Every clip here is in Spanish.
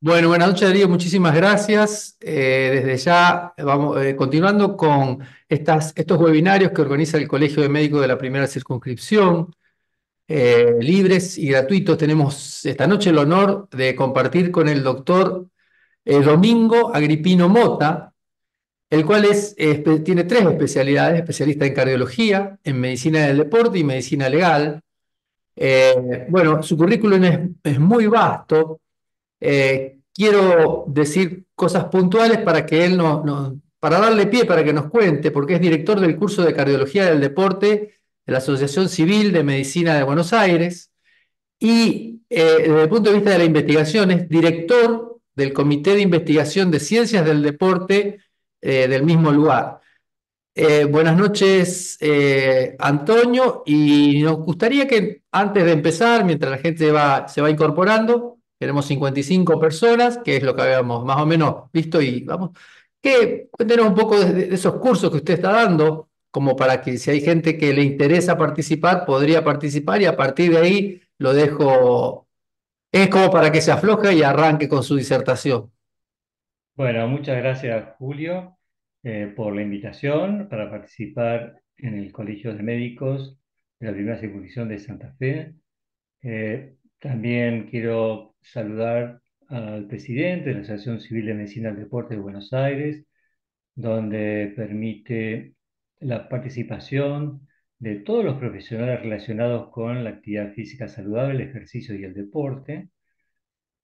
Bueno, buenas noches, Darío. Muchísimas gracias. Desde ya vamos continuando con estos webinarios que organiza el Colegio de Médicos de la Primera Circunscripción, libres y gratuitos. Tenemos esta noche el honor de compartir con el doctor Domingo Agripino Mota, el cual tiene tres especialidades: especialista en cardiología, en medicina del deporte y medicina legal. Bueno, su currículum es muy vasto. Quiero decir cosas puntuales para que él para darle pie para que nos cuente, porque es director del curso de cardiología del deporte de la Asociación Civil de Medicina de Buenos Aires y desde el punto de vista de la investigación es director del Comité de Investigación de Ciencias del Deporte del mismo lugar. Buenas noches, Antonio, y nos gustaría que antes de empezar, mientras la gente se va incorporando, tenemos 55 personas, que es lo que habíamos más o menos visto, y vamos, que cuéntenos un poco de esos cursos que usted está dando, como para que si hay gente que le interesa participar, podría participar, y a partir de ahí lo dejo, es como para que se afloje y arranque con su disertación. Bueno, muchas gracias Julio por la invitación para participar en el Colegio de Médicos de la Primera Circunscripción de Santa Fe. También quiero saludar al presidente de la Asociación Civil de Medicina del Deporte de Buenos Aires, donde permite la participación de todos los profesionales relacionados con la actividad física saludable, el ejercicio y el deporte.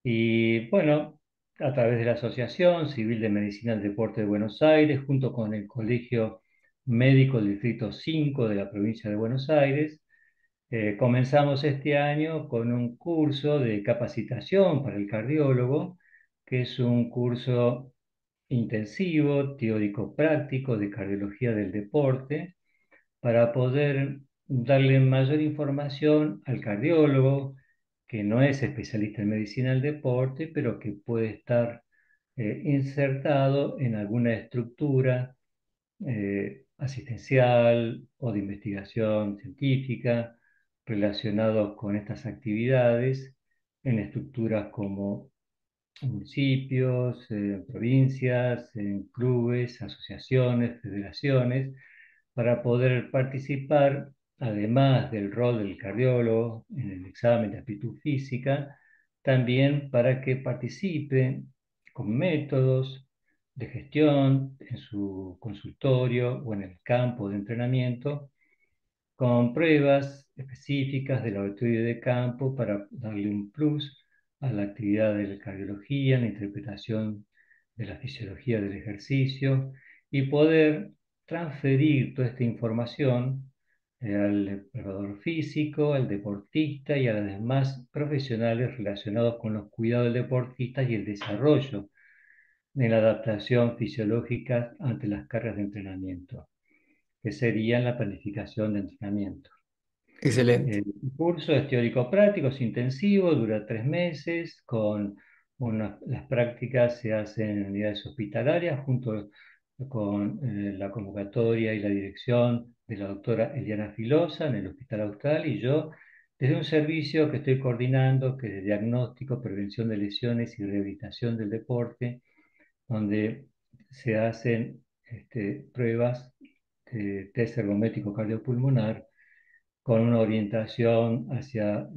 Y bueno, a través de la Asociación Civil de Medicina del Deporte de Buenos Aires, junto con el Colegio Médico del Distrito 5 de la provincia de Buenos Aires, comenzamos este año con un curso de capacitación para el cardiólogo, que es un curso intensivo, teórico-práctico de cardiología del deporte, para poder darle mayor información al cardiólogo, que no es especialista en medicina del deporte, pero que puede estar insertado en alguna estructura asistencial o de investigación científica relacionados con estas actividades en estructuras como municipios, provincias, en clubes, asociaciones, federaciones, para poder participar, además del rol del cardiólogo en el examen de aptitud física, también para que participe con métodos de gestión en su consultorio o en el campo de entrenamiento, con pruebas específicas del laboratorio de campo para darle un plus a la actividad de la cardiología, la interpretación de la fisiología del ejercicio y poder transferir toda esta información al preparador físico, al deportista y a los demás profesionales relacionados con los cuidados del deportista y el desarrollo de la adaptación fisiológica ante las cargas de entrenamiento, que sería la planificación de entrenamiento. Excelente. El curso es teórico-práctico, es intensivo, dura 3 meses, las prácticas se hacen en unidades hospitalarias junto con la convocatoria y la dirección de la doctora Eliana Filosa en el Hospital Austral y yo desde un servicio que estoy coordinando, que es de diagnóstico, prevención de lesiones y rehabilitación del deporte, donde se hacen pruebas de test ergométrico cardiopulmonar con una orientación hacia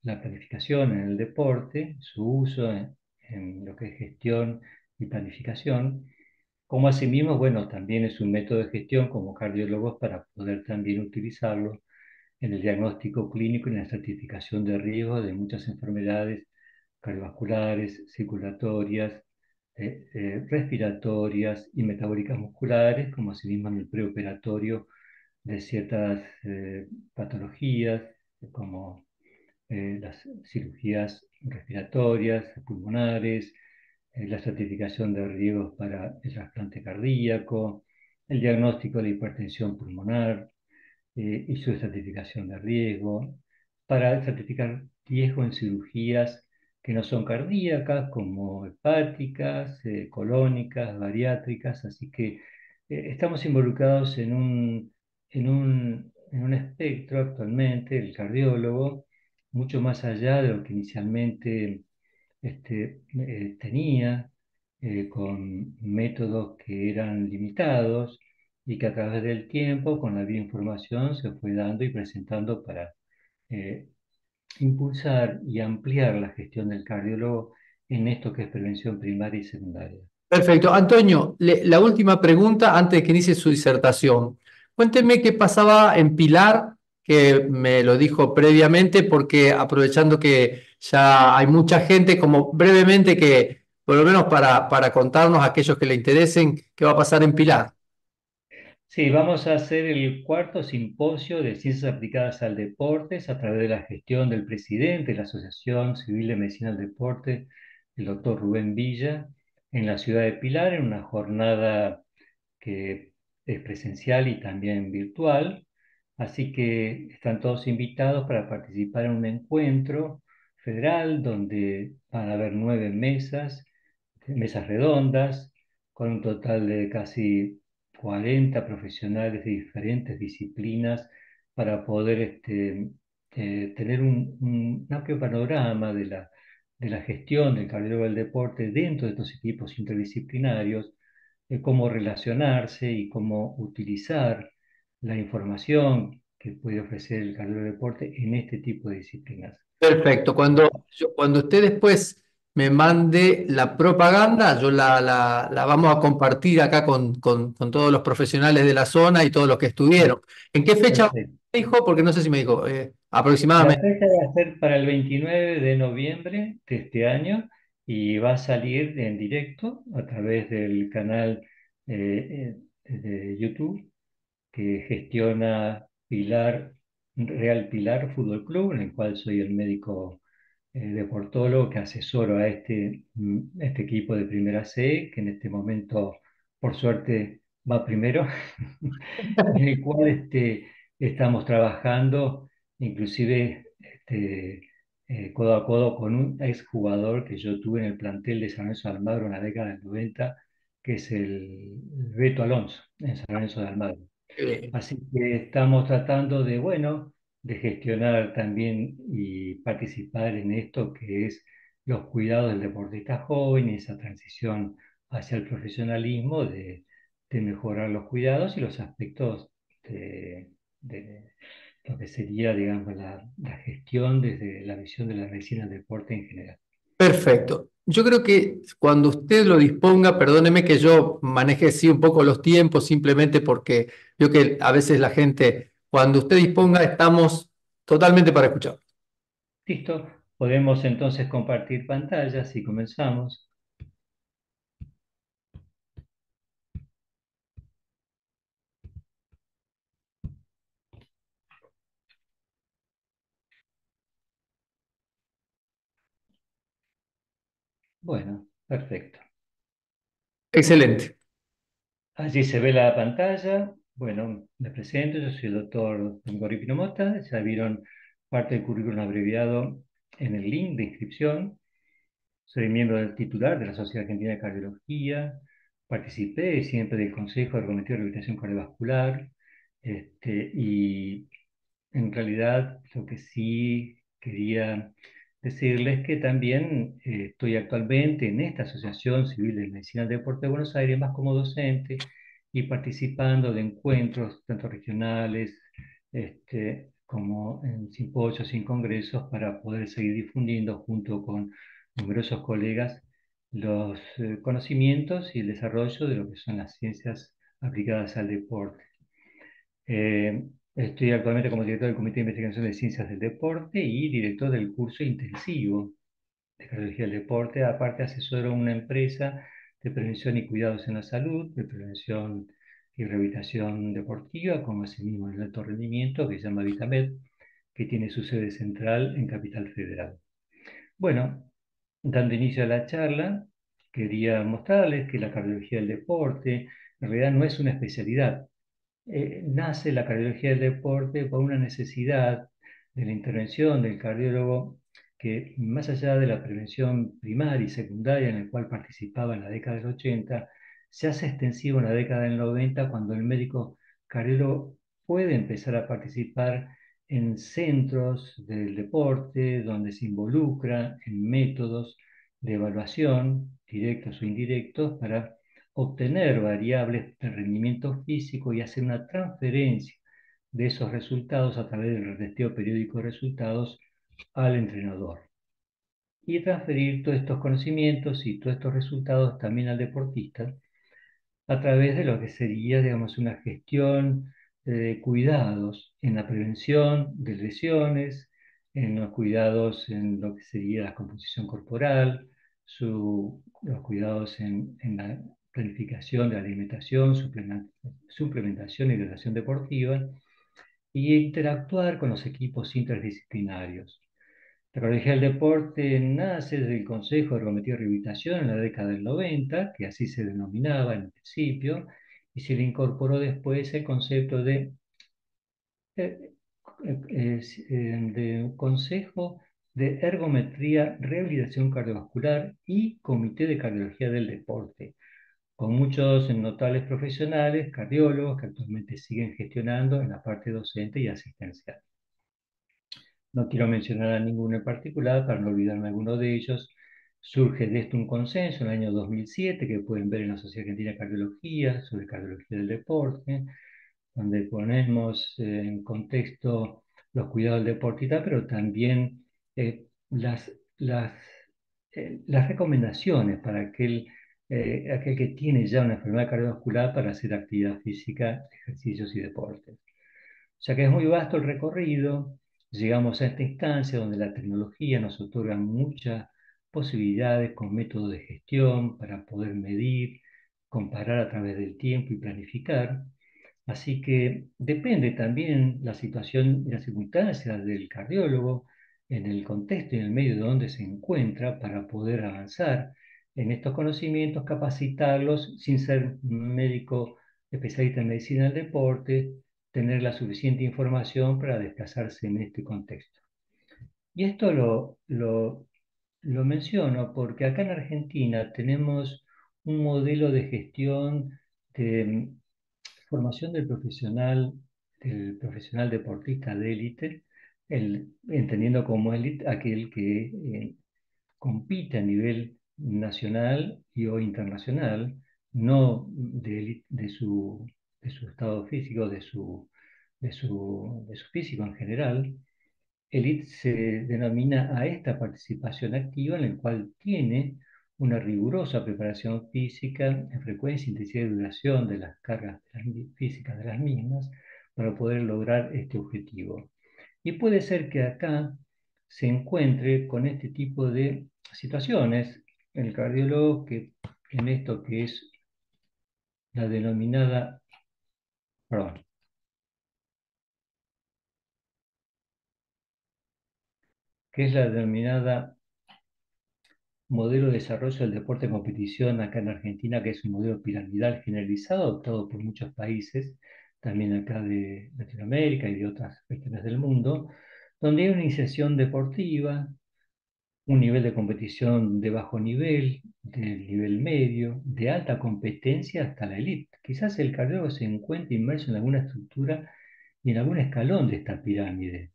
la planificación en el deporte, su uso en lo que es gestión y planificación, como asimismo, bueno, también es un método de gestión como cardiólogos para poder también utilizarlo en el diagnóstico clínico y en la estratificación de riesgos de muchas enfermedades cardiovasculares, circulatorias, respiratorias y metabólicas musculares, como asimismo en el preoperatorio de ciertas patologías como las cirugías respiratorias, pulmonares, la estratificación de riesgos para el trasplante cardíaco, el diagnóstico de hipertensión pulmonar y su estratificación de riesgo, para estratificar riesgo en cirugías que no son cardíacas, como hepáticas, colónicas, bariátricas, así que estamos involucrados en un espectro actualmente, el cardiólogo, mucho más allá de lo que inicialmente tenía, con métodos que eran limitados y que a través del tiempo, con la bioinformación, se fue dando y presentando para eh, impulsar y ampliar la gestión del cardiólogo en esto que es prevención primaria y secundaria. Perfecto. Antonio, la última pregunta antes de que inicie su disertación. Cuénteme qué pasaba en Pilar, que me lo dijo previamente, porque aprovechando que ya hay mucha gente, como brevemente que, por lo menos para contarnos a aquellos que le interesen, qué va a pasar en Pilar. Sí, vamos a hacer el cuarto simposio de ciencias aplicadas al deporte a través de la gestión del presidente de la Asociación Civil de Medicina del Deporte, el doctor Rubén Villa, en la ciudad de Pilar, en una jornada que es presencial y también virtual. Así que están todos invitados para participar en un encuentro federal donde van a haber 9 mesas, mesas redondas, con un total de casi 40 profesionales de diferentes disciplinas para poder tener un amplio panorama de la gestión del cardiólogo del deporte dentro de estos equipos interdisciplinarios, cómo relacionarse y cómo utilizar la información que puede ofrecer el cardiólogo del deporte en este tipo de disciplinas. Perfecto. Cuando usted después me mande la propaganda, yo la vamos a compartir acá con todos los profesionales de la zona y todos los que estuvieron. ¿En qué fecha Perfecto. me dijo? Porque no sé si me dijo, La aproximadamente. fecha va a ser para el 29 de noviembre de este año y va a salir en directo a través del canal de YouTube que gestiona Real Pilar Fútbol Club, en el cual soy el médico deportólogo que asesoro a este equipo de Primera C, que en este momento, por suerte, va primero, en el cual estamos trabajando, inclusive codo a codo con un exjugador que yo tuve en el plantel de San Lorenzo de Almagro en la década del 90, que es el Beto Alonso, en San Lorenzo de Almagro. Así que estamos tratando de, bueno, de gestionar también y participar en esto que es los cuidados del deportista joven y esa transición hacia el profesionalismo, de mejorar los cuidados y los aspectos de lo que sería, digamos, la gestión desde la visión de la medicina del deporte en general. Perfecto. Yo creo que cuando usted lo disponga, perdóneme que yo maneje sí un poco los tiempos, simplemente porque yo que a veces la gente, cuando usted disponga, estamos totalmente para escuchar. Listo, podemos entonces compartir pantallas y comenzamos. Bueno, perfecto. Excelente. Allí se ve la pantalla. Bueno, me presento, yo soy el doctor Gregorio Pinomota. Ya vieron parte del currículum abreviado en el link de inscripción. Soy miembro del titular de la Sociedad Argentina de Cardiología. Participé siempre del Consejo de Comité de Rehabilitación Cardiovascular. Y en realidad, lo que sí quería decirles es que también estoy actualmente en esta Asociación Civil de Medicina del Deporte de Buenos Aires, más como docente y participando de encuentros tanto regionales como en simposios y en congresos para poder seguir difundiendo junto con numerosos colegas los conocimientos y el desarrollo de lo que son las ciencias aplicadas al deporte. Estoy actualmente como director del Comité de Investigación de Ciencias del Deporte y director del curso intensivo de cardiología del deporte. Aparte, asesoro una empresa de prevención y cuidados en la salud, de prevención y rehabilitación deportiva, como asimismo en el alto rendimiento, que se llama Vitamed, que tiene su sede central en Capital Federal. Bueno, dando inicio a la charla, quería mostrarles que la cardiología del deporte en realidad no es una especialidad. Nace la cardiología del deporte por una necesidad de la intervención del cardiólogo que, más allá de la prevención primaria y secundaria en la cual participaba en la década del 80, se hace extensivo en la década del 90 cuando el médico cardiólogo puede empezar a participar en centros del deporte donde se involucra en métodos de evaluación, directos o indirectos, para obtener variables de rendimiento físico y hacer una transferencia de esos resultados a través del retesteo periódico de resultados al entrenador. Y transferir todos estos conocimientos y todos estos resultados también al deportista a través de lo que sería, digamos, una gestión de cuidados en la prevención de lesiones, en los cuidados en lo que sería la composición corporal, los cuidados en la planificación de la alimentación, suplementación y hidratación deportiva, y interactuar con los equipos interdisciplinarios. La Colegial Deporte nace desde el Consejo de Ergometría y Rehabilitación en la década del 90, que así se denominaba en el principio, y se le incorporó después el concepto eh, de Consejo de Ergometría, Rehabilitación Cardiovascular y Comité de Cardiología del Deporte, con muchos notables profesionales, cardiólogos, que actualmente siguen gestionando en la parte docente y asistencial. No quiero mencionar a ninguno en particular para no olvidarme alguno de ellos. Surge de esto un consenso en el año 2007 que pueden ver en la Sociedad Argentina de Cardiología sobre cardiología del deporte, donde ponemos en contexto los cuidados del deportista, pero también eh, las, las, las recomendaciones para aquel que tiene ya una enfermedad cardiovascular para hacer actividad física, ejercicios y deportes. O sea que es muy vasto el recorrido, llegamos a esta instancia donde la tecnología nos otorga muchas posibilidades con métodos de gestión para poder medir, comparar a través del tiempo y planificar. Así que depende también la situación y las circunstancias del cardiólogo en el contexto y en el medio de donde se encuentra para poder avanzar en estos conocimientos, capacitarlos sin ser médico especialista en medicina del deporte, tener la suficiente información para desplazarse en este contexto. Y esto lo menciono porque acá en Argentina tenemos un modelo de gestión de formación del profesional deportista de élite, entendiendo como élite aquel que compite a nivel nacional y o internacional, no de su estado físico, de su físico en general. Elite se denomina a esta participación activa en la cual tiene una rigurosa preparación física en frecuencia, intensidad y duración de las cargas físicas de las mismas para poder lograr este objetivo. Y puede ser que acá se encuentre con este tipo de situaciones el cardiólogo que en esto que es la denominada, perdón, que es la denominada modelo de desarrollo del deporte de competición acá en Argentina, que es un modelo piramidal generalizado, adoptado por muchos países, también acá de Latinoamérica y de otras regiones del mundo, donde hay una iniciación deportiva, un nivel de competición de bajo nivel, del nivel medio, de alta competencia hasta la elite. Quizás el cardiólogo se encuentre inmerso en alguna estructura y en algún escalón de esta pirámide.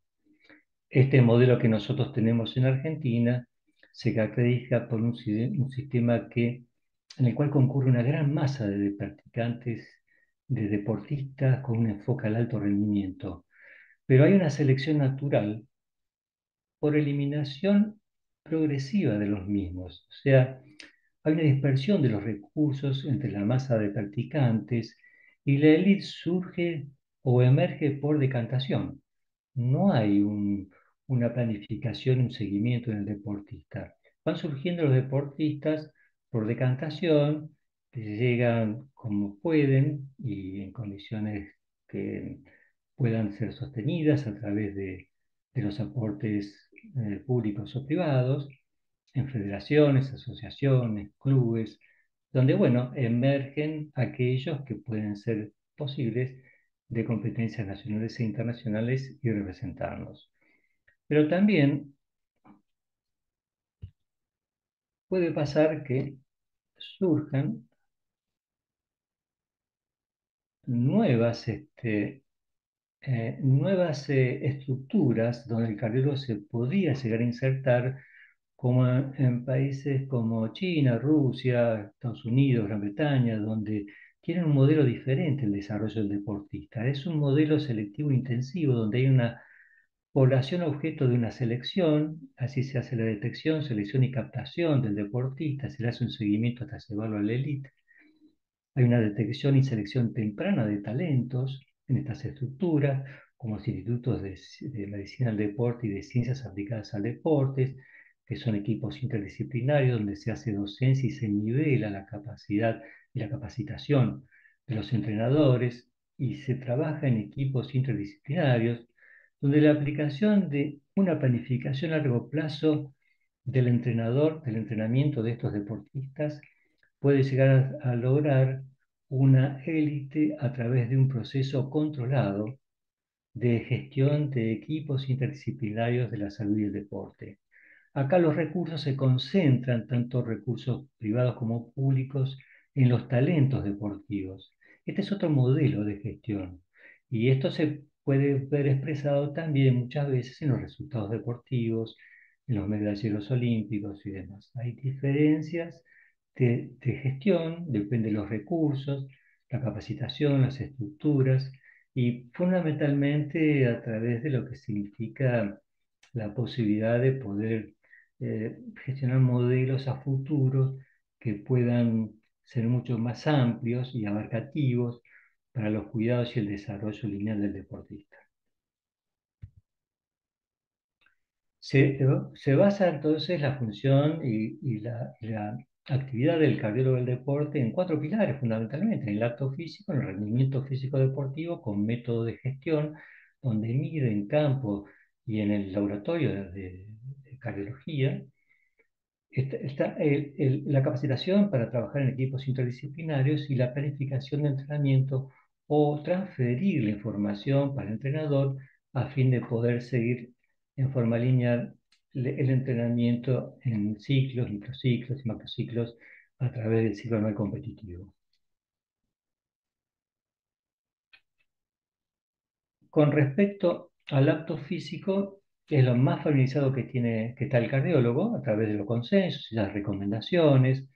Este modelo que nosotros tenemos en Argentina se caracteriza por un sistema en el cual concurre una gran masa de practicantes, de deportistas con un enfoque al alto rendimiento. Pero hay una selección natural por eliminación progresiva de los mismos. O sea, hay una dispersión de los recursos entre la masa de practicantes y la élite surge o emerge por decantación. No hay una planificación, un seguimiento en el deportista. Van surgiendo los deportistas por decantación, que llegan como pueden y en condiciones que puedan ser sostenidas a través de los aportes públicos o privados, en federaciones, asociaciones, clubes, donde, bueno, emergen aquellos que pueden ser posibles de competencias nacionales e internacionales y representarnos. Pero también puede pasar que surjan nuevas, nuevas estructuras donde el cardiólogo se podría llegar a insertar como en países como China, Rusia, Estados Unidos, Gran Bretaña, donde tienen un modelo diferente el desarrollo del deportista. Es un modelo selectivo intensivo donde hay una población objeto de una selección, así se hace la detección, selección y captación del deportista, se le hace un seguimiento hasta llevarlo a la élite. Hay una detección y selección temprana de talentos en estas estructuras, como los institutos de medicina del deporte y de ciencias aplicadas al deporte, que son equipos interdisciplinarios donde se hace docencia y se nivela la capacidad y la capacitación de los entrenadores y se trabaja en equipos interdisciplinarios, donde la aplicación de una planificación a largo plazo del entrenador, del entrenamiento de estos deportistas, puede llegar a lograr una élite a través de un proceso controlado de gestión de equipos interdisciplinarios de la salud y el deporte. Acá los recursos se concentran, tanto recursos privados como públicos, en los talentos deportivos. Este es otro modelo de gestión y esto se puede ver expresado también muchas veces en los resultados deportivos, en los medalleros olímpicos y demás. Hay diferencias de gestión, depende de los recursos, la capacitación, las estructuras y fundamentalmente a través de lo que significa la posibilidad de poder gestionar modelos a futuro que puedan ser mucho más amplios y abarcativos para los cuidados y el desarrollo lineal del deportista. Se basa entonces la función y la actividad del cardiólogo del deporte en cuatro pilares fundamentalmente: en el acto físico, en el rendimiento físico deportivo, con método de gestión, donde mide en campo y en el laboratorio de cardiología. Está la capacitación para trabajar en equipos interdisciplinarios y la planificación de entrenamiento o transferir la información para el entrenador a fin de poder seguir en forma lineal el entrenamiento en ciclos, microciclos y macrociclos a través del ciclo anual competitivo. Con respecto al acto físico, es lo más familiarizado que está el cardiólogo a través de los consensos y las recomendaciones,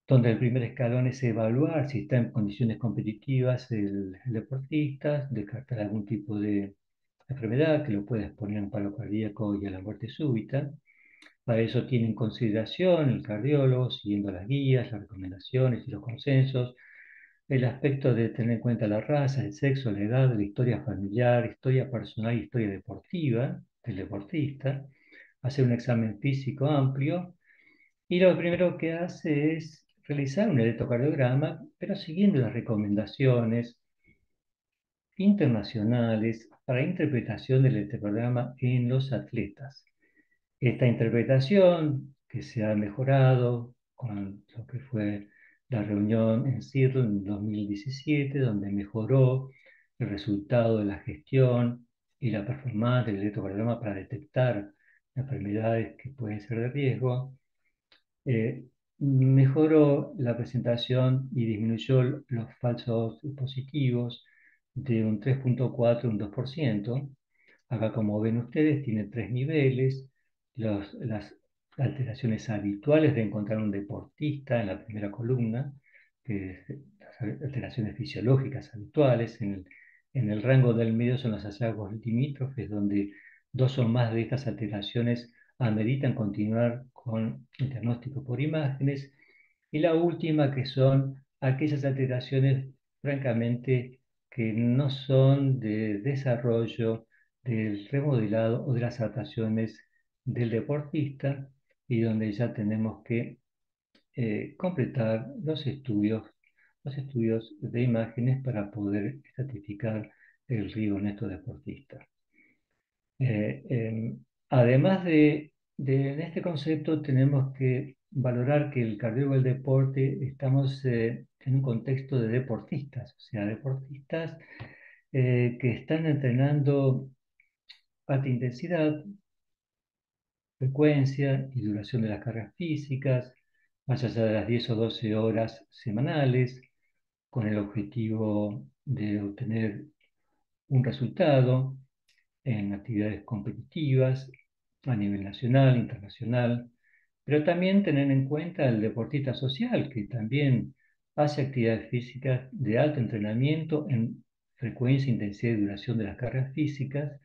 donde el primer escalón es evaluar si está en condiciones competitivas el deportista, descartar algún tipo de enfermedad que lo pueda exponer a un paro cardíaco y a la muerte súbita. Para eso tiene en consideración el cardiólogo, siguiendo las guías, las recomendaciones y los consensos, el aspecto de tener en cuenta la raza, el sexo, la edad, la historia familiar, historia personal y historia deportiva del deportista, hacer un examen físico amplio y lo primero que hace es realizar un electrocardiograma, pero siguiendo las recomendaciones internacionales para interpretación del electrocardiograma en los atletas. Esta interpretación que se ha mejorado con lo que fue la reunión en Seattle en 2017, donde mejoró el resultado de la gestión y la performance del electrocardiograma para detectar enfermedades que pueden ser de riesgo, eh, mejoró la presentación y disminuyó los falsos positivos de un 3,4 a un 2%. Acá, como ven ustedes, tiene tres niveles. Las alteraciones habituales de encontrar un deportista en la primera columna, que es las alteraciones fisiológicas habituales. En el rango del medio son los hallazgos limítrofes, donde dos o más de estas alteraciones ameritan continuar con el diagnóstico por imágenes. Y la última, que son aquellas alteraciones, francamente, que no son de desarrollo del remodelado o de las adaptaciones del deportista y donde ya tenemos que completar los estudios de imágenes para poder estratificar el riesgo en estos deportistas. Además en este concepto tenemos que valorar que el cardiólogo del deporte estamos en un contexto de deportistas, o sea, deportistas que están entrenando alta intensidad, frecuencia y duración de las cargas físicas, más allá de las 10 o 12 horas semanales, con el objetivo de obtener un resultado en actividades competitivas a nivel nacional, internacional, pero también tener en cuenta el deportista social, que también hace actividades físicas de alto entrenamiento en frecuencia, intensidad y duración de las cargas físicas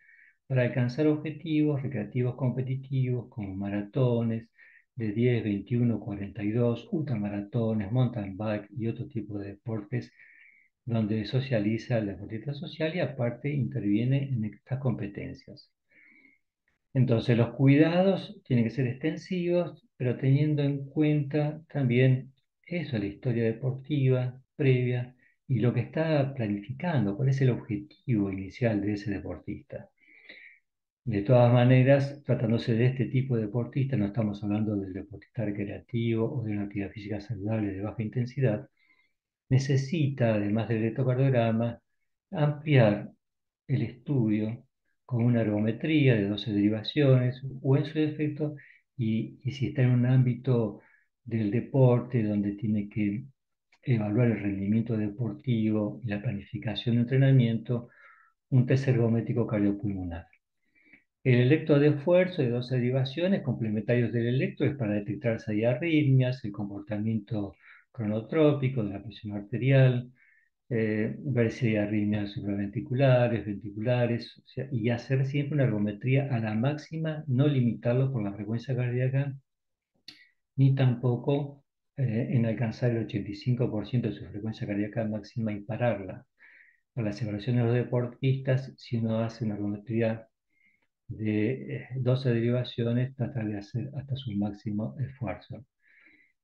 para alcanzar objetivos recreativos competitivos como maratones de 10, 21, 42, ultramaratones, mountain bike y otro tipo de deportes donde socializa el deportista social y aparte interviene en estas competencias. Entonces, los cuidados tienen que ser extensivos, pero teniendo en cuenta también eso, la historia deportiva previa y lo que está planificando, cuál es el objetivo inicial de ese deportista. De todas maneras, tratándose de este tipo de deportista, no estamos hablando del deportista recreativo o de una actividad física saludable de baja intensidad, necesita, además del electrocardiograma, ampliar el estudio con una ergometría de 12 derivaciones o en su defecto, y si está en un ámbito del deporte donde tiene que evaluar el rendimiento deportivo y la planificación de entrenamiento, un test ergométrico cardiopulmonar. El electro de esfuerzo de 12 derivaciones complementarios del electro es para detectar si hay arritmias, el comportamiento cronotrópico de la presión arterial, ver si hay arritmias supraventriculares, ventriculares, o sea, y hacer siempre una ergometría a la máxima, no limitarlo por la frecuencia cardíaca, ni tampoco en alcanzar el 85% de su frecuencia cardíaca máxima y pararla. Para las evaluaciones de los deportistas, si uno hace una ergometría de 12 derivaciones, tratar de hacer hasta su máximo esfuerzo.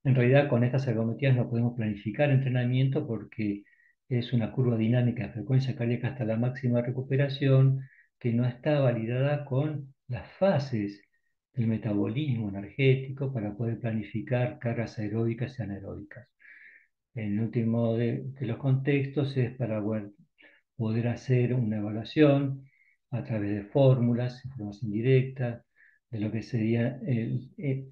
En realidad, con estas ergometrías no podemos planificar entrenamiento porque es una curva dinámica de frecuencia cardíaca hasta la máxima recuperación que no está validada con las fases del metabolismo energético para poder planificar cargas aeróbicas y anaeróbicas. El último de los contextos es para poder hacer una evaluación a través de fórmulas, información directa, de lo que sería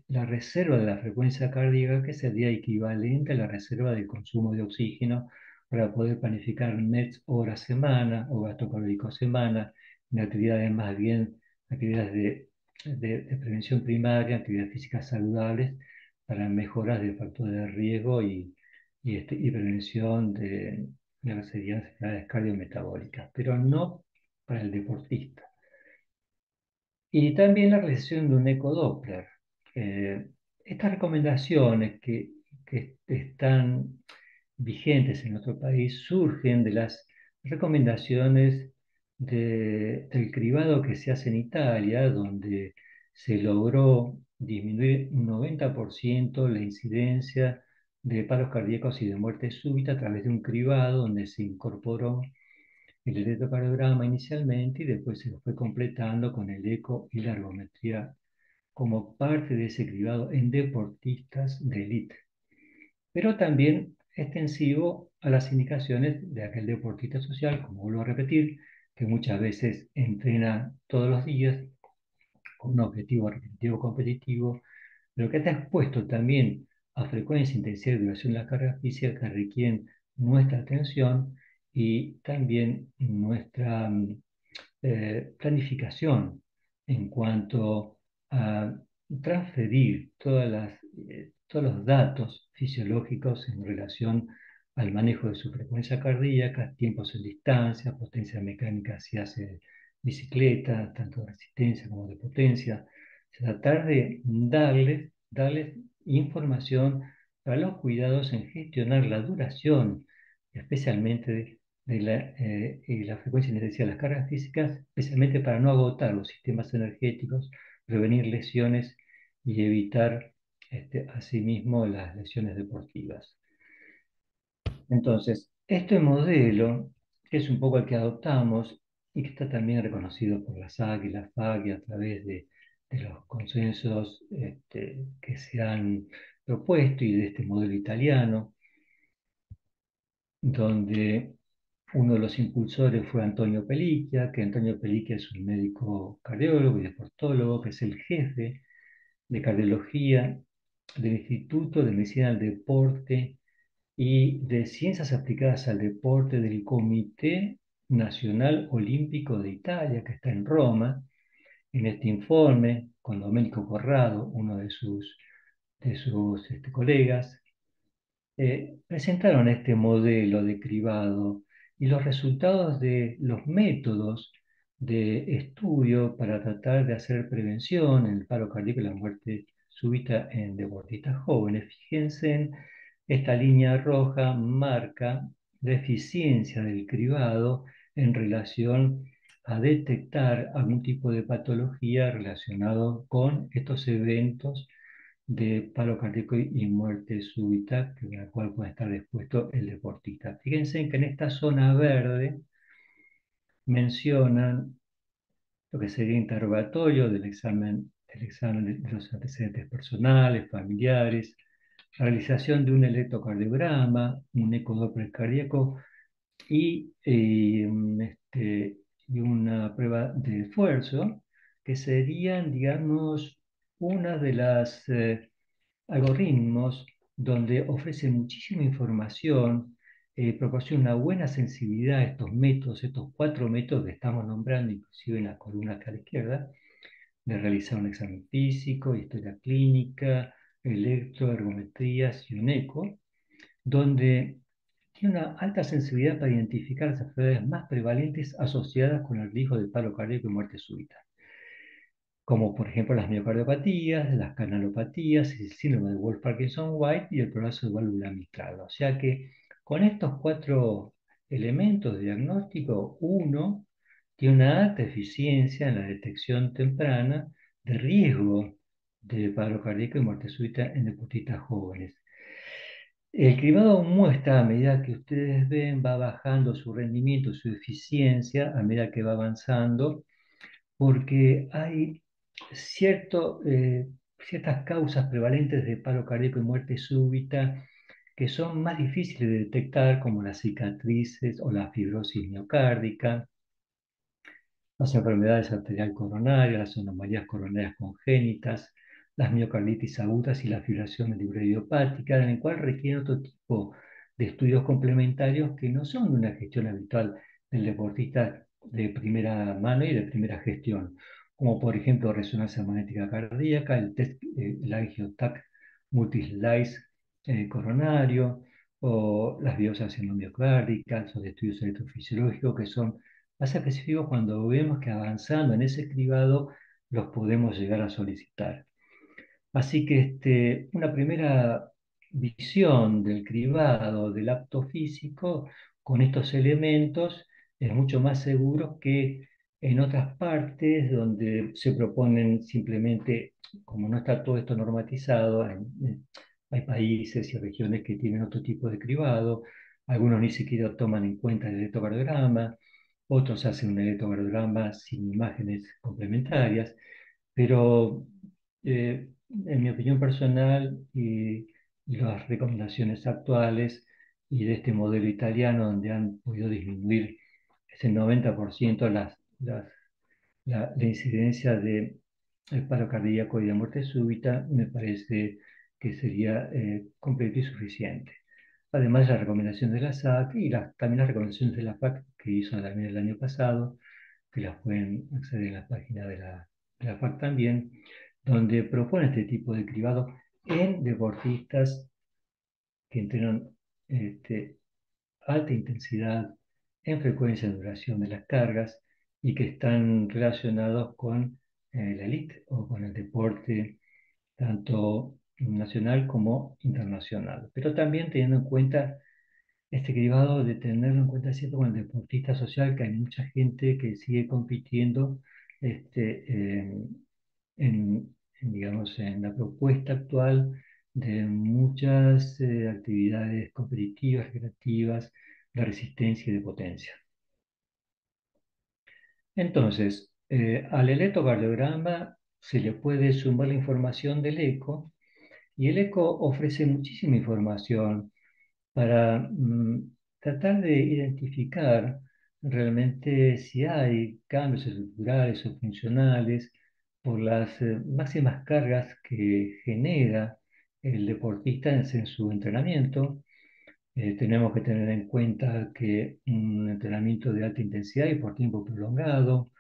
la reserva de la frecuencia cardíaca, que sería equivalente a la reserva del consumo de oxígeno para poder planificar METs horas semana o gasto calórico semana, en actividades más bien, actividades de prevención primaria, actividades físicas saludables para mejoras de factores de riesgo y prevención de las enfermedades cardiometabólicas, pero no para el deportista. Y también la realización de un ecodoppler. Estas recomendaciones que están vigentes en nuestro país surgen de las recomendaciones del cribado que se hace en Italia, donde se logró disminuir un 90% la incidencia de paros cardíacos y de muerte súbita a través de un cribado donde se incorporó el electrocardiograma inicialmente y después se lo fue completando con el eco y la ergometría como parte de ese cribado en deportistas de élite, pero también extensivo a las indicaciones de aquel deportista social, como vuelvo a repetir, que muchas veces entrena todos los días con un objetivo repetitivo competitivo, pero que está expuesto también a frecuencia, intensidad y duración de las cargas físicas que requieren nuestra atención y también nuestra planificación en cuanto a transferir todos los datos fisiológicos en relación al manejo de su frecuencia cardíaca, tiempos en distancia, potencia mecánica si hace bicicleta, tanto de resistencia como de potencia. Tratar de darles información para los cuidados en gestionar la duración, especialmente la frecuencia y intensidad de las cargas físicas, especialmente para no agotar los sistemas energéticos, prevenir lesiones y evitar asimismo las lesiones deportivas. Entonces, este modelo, que es un poco el que adoptamos y que está también reconocido por la SAC y la FAC y a través de los consensos que se han propuesto y de este modelo italiano, donde uno de los impulsores fue Antonio Pelicchia, que Antonio Pelicchia es un médico cardiólogo y deportólogo, que es el jefe de cardiología del Instituto de Medicina del Deporte y de Ciencias Aplicadas al Deporte del Comité Nacional Olímpico de Italia, que está en Roma, En este informe, con Domenico Corrado, uno de sus colegas, presentaron este modelo de cribado y los resultados de los métodos de estudio para tratar de hacer prevención en el paro cardíaco y la muerte súbita en deportistas jóvenes. Fíjense en esta línea roja marca la eficiencia del cribado en relación a detectar algún tipo de patología relacionado con estos eventos de paro cardíaco y muerte súbita, que a la cual puede estar expuesto el deportista. Fíjense que en esta zona verde mencionan lo que sería interrogatorio del examen de los antecedentes personales, familiares, realización de un electrocardiograma, un ecodoppler cardíaco y, y una prueba de esfuerzo, que serían, digamos, una de las algoritmos donde ofrece muchísima información, proporciona una buena sensibilidad a estos métodos, estos 4 métodos que estamos nombrando, inclusive en la columna acá a la izquierda, de realizar un examen físico, historia clínica, electroergometrías y un eco, donde tiene una alta sensibilidad para identificar las enfermedades más prevalentes asociadas con el riesgo de paro cardíaco y muerte súbita, como por ejemplo las miocardiopatías, las canalopatías, el síndrome de Wolff-Parkinson-White y el prolazo de válvula mitral. O sea que con estos 4 elementos de diagnóstico, uno tiene una alta eficiencia en la detección temprana de riesgo de paro cardíaco y muerte súbita en deportistas jóvenes. El cribado muestra, a medida que ustedes ven, va bajando su rendimiento, su eficiencia, a medida que va avanzando, porque hay ciertas causas prevalentes de paro cardíaco y muerte súbita que son más difíciles de detectar, como las cicatrices o la fibrosis miocárdica, las enfermedades arterial coronarias, las anomalías coronarias congénitas, las miocarditis agudas y la fibrilación idiopática, en el cual requiere otro tipo de estudios complementarios que no son de una gestión habitual del deportista de primera mano y de primera gestión, como por ejemplo resonancia magnética cardíaca, el AngioTAC multislice coronario, o las biopsias endomiocárdicas, los estudios electrofisiológicos que son más específicos cuando vemos que avanzando en ese cribado los podemos llegar a solicitar. Así que una primera visión del cribado del apto físico con estos elementos es mucho más seguro que en otras partes donde se proponen simplemente, como no está todo esto normatizado, hay países y regiones que tienen otro tipo de cribado, algunos ni siquiera toman en cuenta el electrocardiograma, otros hacen un electrocardiograma sin imágenes complementarias, pero en mi opinión personal y las recomendaciones actuales y de este modelo italiano donde han podido disminuir ese 90% la incidencia de el paro cardíaco y de muerte súbita, me parece que sería completo y suficiente. Además, la recomendación de la SAC y también las recomendaciones de la PAC que hizo también el año pasado, que las pueden acceder en la página de la PAC también, donde propone este tipo de cribado en deportistas que entrenan este, alta intensidad en frecuencia de duración de las cargas y que están relacionados con la elite o con el deporte tanto nacional como internacional. Pero también teniendo en cuenta este cribado de tenerlo en cuenta siempre con el deportista social, que hay mucha gente que sigue compitiendo digamos, en la propuesta actual de muchas actividades competitivas, recreativas, de resistencia y de potencia. Entonces, al electrocardiograma se le puede sumar la información del eco y el eco ofrece muchísima información para tratar de identificar realmente si hay cambios estructurales o funcionales por las máximas cargas que genera el deportista en su entrenamiento. Tenemos que tener en cuenta que un entrenamiento de alta intensidad y por tiempo prolongado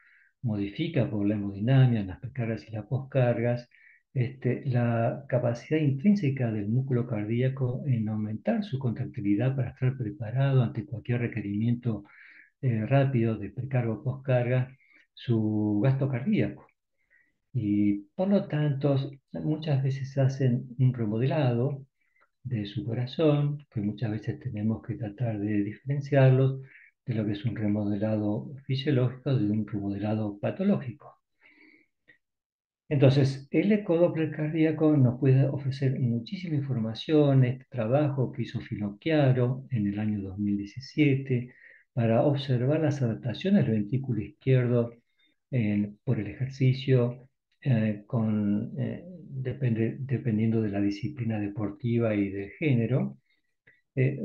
modifica por la hemodinamia, las precargas y las poscargas, la capacidad intrínseca del músculo cardíaco en aumentar su contractilidad para estar preparado ante cualquier requerimiento rápido de precarga o poscarga, su gasto cardíaco. Y por lo tanto, muchas veces hacen un remodelado de su corazón, que muchas veces tenemos que tratar de diferenciarlos de lo que es un remodelado fisiológico de un remodelado patológico. Entonces, el ecodoppler cardíaco nos puede ofrecer muchísima información. Este trabajo que hizo Finocchiaro en el año 2017 para observar las adaptaciones del ventrículo izquierdo por el ejercicio, dependiendo de la disciplina deportiva y del género. eh,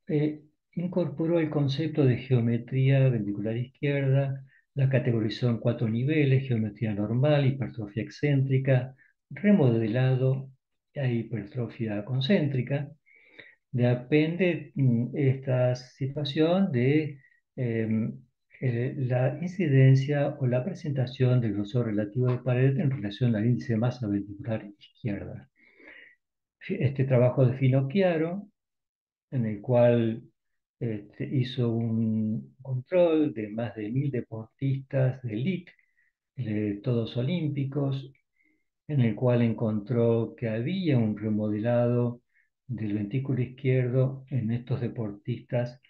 eh, Incorporó el concepto de geometría ventricular izquierda, la categorizó en 4 niveles: geometría normal, hipertrofia excéntrica, remodelado e hipertrofia concéntrica. Depende esta situación de la incidencia o la presentación del grosor relativo de pared en relación al índice de masa ventricular izquierda. Este trabajo de Finocchiaro, en el cual hizo un control de más de 1.000 deportistas de elite, todos olímpicos, en el cual encontró que había un remodelado del ventrículo izquierdo en estos deportistas,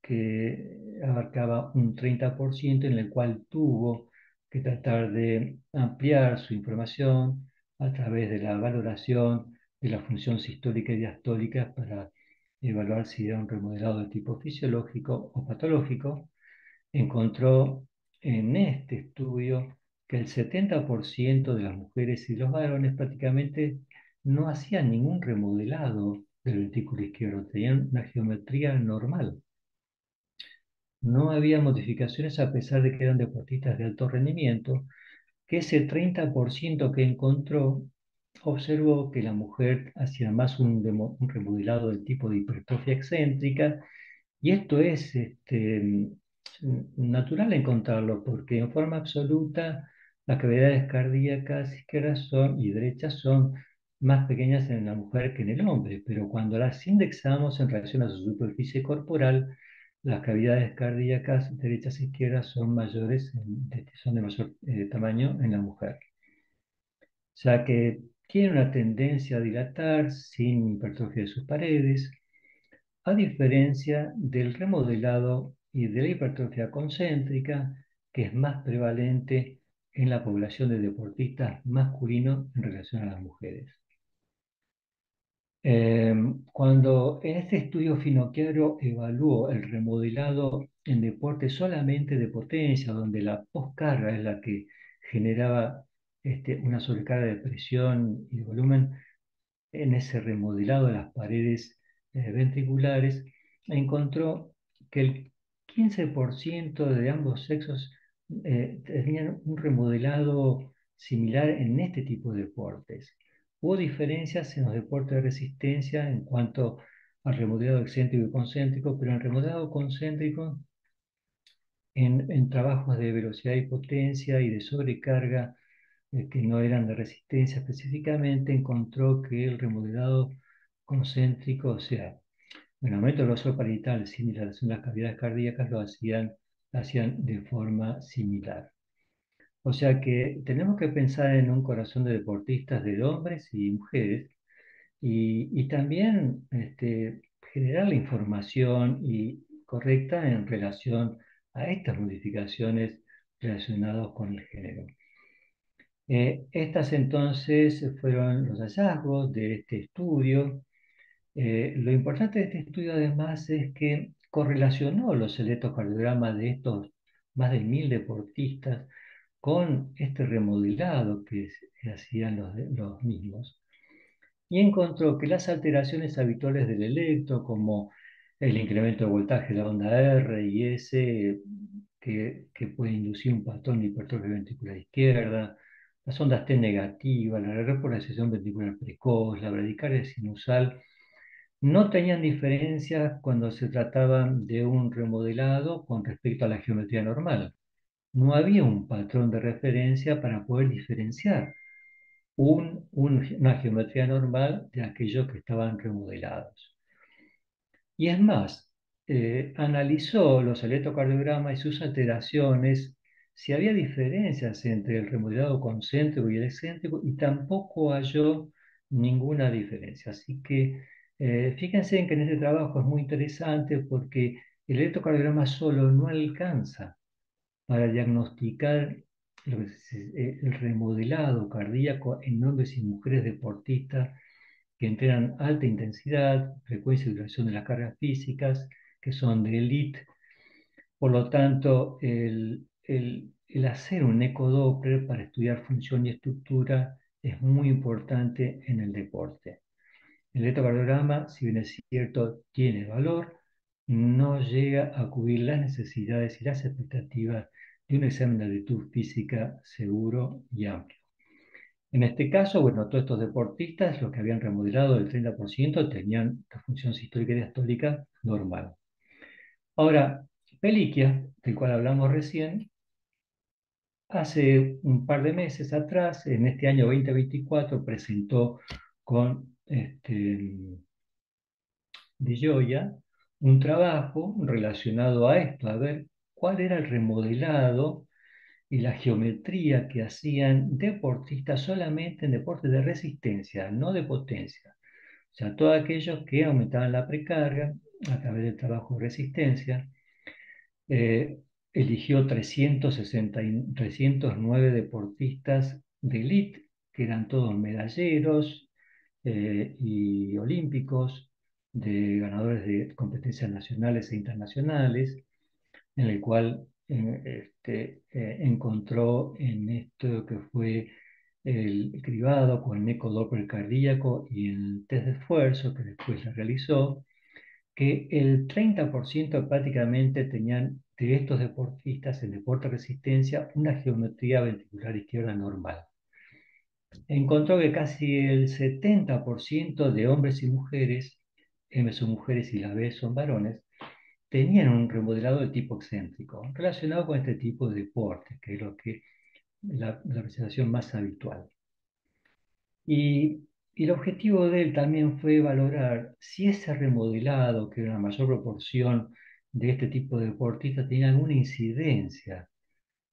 que abarcaba un 30%, en el cual tuvo que tratar de ampliar su información a través de la valoración de la función sistólica y diastólica para evaluar si era un remodelado de tipo fisiológico o patológico. Encontró en este estudio que el 70% de las mujeres y los varones prácticamente no hacían ningún remodelado del ventrículo izquierdo, tenían una geometría normal. No había modificaciones a pesar de que eran deportistas de alto rendimiento, que ese 30% que encontró observó que la mujer hacía más un remodelado del tipo de hipertrofia excéntrica, y esto es natural encontrarlo, porque en forma absoluta las cavidades cardíacas izquierdas y derechas son más pequeñas en la mujer que en el hombre, pero cuando las indexamos en relación a su superficie corporal, las cavidades cardíacas derechas e izquierdas son mayores, son de mayor tamaño en la mujer. O sea que tiene una tendencia a dilatar sin hipertrofia de sus paredes, a diferencia del remodelado y de la hipertrofia concéntrica, que es más prevalente en la población de deportistas masculinos en relación a las mujeres. Cuando en este estudio Finocchiaro evaluó el remodelado en deportes solamente de potencia, donde la poscarga es la que generaba una sobrecarga de presión y de volumen, en ese remodelado de las paredes ventriculares, encontró que el 15% de ambos sexos tenían un remodelado similar en este tipo de deportes. Hubo diferencias en los deportes de resistencia en cuanto al remodelado excéntrico y concéntrico, pero en remodelado concéntrico, en trabajos de velocidad y potencia y de sobrecarga, que no eran de resistencia específicamente, encontró que el remodelado concéntrico, o sea, el aumento del grosor parietal sin dilatación de las cavidades cardíacas, hacían de forma similar. O sea que tenemos que pensar en un corazón de deportistas, de hombres y mujeres, y también generar la información correcta en relación a estas modificaciones relacionadas con el género. Estas entonces fueron los hallazgos de este estudio. Lo importante de este estudio además es que correlacionó los electrocardiogramas de estos más de 1.000 deportistas con este remodelado que hacían los mismos, y encontró que las alteraciones habituales del electro, como el incremento de voltaje de la onda R y S, que puede inducir un patrón de hipertrofia ventricular izquierda, las ondas T negativas, la repolarización ventricular precoz, la bradicardia sinusal, no tenían diferencias cuando se trataba de un remodelado con respecto a la geometría normal. no había un patrón de referencia para poder diferenciar una geometría normal de aquellos que estaban remodelados. Y es más, analizó los electrocardiogramas y sus alteraciones, si había diferencias entre el remodelado concéntrico y el excéntrico, y tampoco halló ninguna diferencia. Así que fíjense en que en este trabajo es muy interesante porque el electrocardiograma solo no alcanza para diagnosticar el remodelado cardíaco en hombres y mujeres deportistas que entrenan alta intensidad, frecuencia y duración de las cargas físicas, que son de élite. Por lo tanto, el hacer un ecodoppler para estudiar función y estructura es muy importante en el deporte. El electrocardiograma, si bien es cierto, tiene valor, no llega a cubrir las necesidades y las expectativas de un examen de actitud física seguro y amplio. En este caso, bueno, todos estos deportistas, los que habían remodelado el 30%, tenían la función sistólica y diastólica normal. Ahora, Peliquia, del cual hablamos recién, hace un par de meses atrás, en este año 2024, presentó con Di Gioia un trabajo relacionado a esto, a ver cuál era el remodelado y la geometría que hacían deportistas solamente en deportes de resistencia, no de potencia. O sea, todos aquellos que aumentaban la precarga a través del trabajo de resistencia. eh, Eligió 309 deportistas de élite, que eran todos medalleros y olímpicos, de ganadores de competencias nacionales e internacionales, en el cual encontró en esto que fue el cribado con el ecodoppler cardíaco y el test de esfuerzo que después le realizó, que el 30% prácticamente tenían de estos deportistas en deporte de resistencia una geometría ventricular izquierda normal. Encontró que casi el 70% de hombres y mujeres, M son mujeres y la B son varones, tenían un remodelado de tipo excéntrico, relacionado con este tipo de deporte, que es la realización más habitual. Y el objetivo de él también fue valorar si ese remodelado, que era una mayor proporción de este tipo de deportistas, tenía alguna incidencia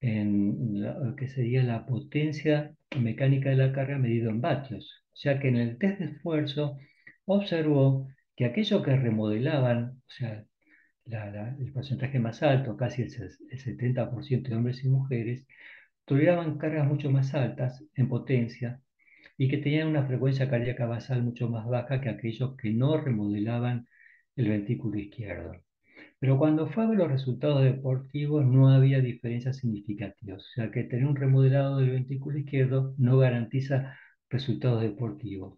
en lo que sería la potencia mecánica de la carga medido en vatios. O sea que en el test de esfuerzo observó que aquellos que remodelaban, o sea, el porcentaje más alto, casi el 70% de hombres y mujeres, toleraban cargas mucho más altas en potencia y que tenían una frecuencia cardíaca basal mucho más baja que aquellos que no remodelaban el ventrículo izquierdo. Pero cuando fue a ver los resultados deportivos no había diferencias significativas, o sea que tener un remodelado del ventrículo izquierdo no garantiza resultados deportivos.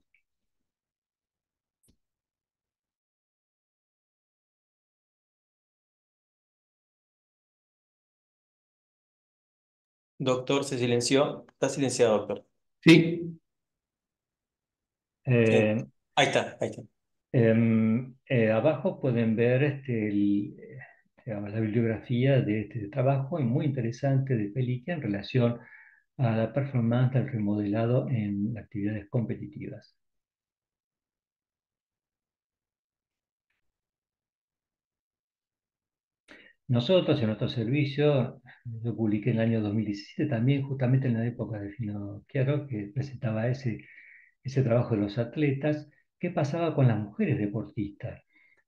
Doctor, se silenció. Está silenciado, doctor. Sí, Eh, Eh, ahí está, ahí está. Abajo pueden ver digamos, la bibliografía de este trabajo y muy interesante de Peliquia en relación a la performance del remodelado en actividades competitivas. Nosotros en nuestro servicio, yo publiqué en el año 2017 también, justamente en la época de Fino Chiaro, que presentaba ese trabajo de los atletas, qué pasaba con las mujeres deportistas.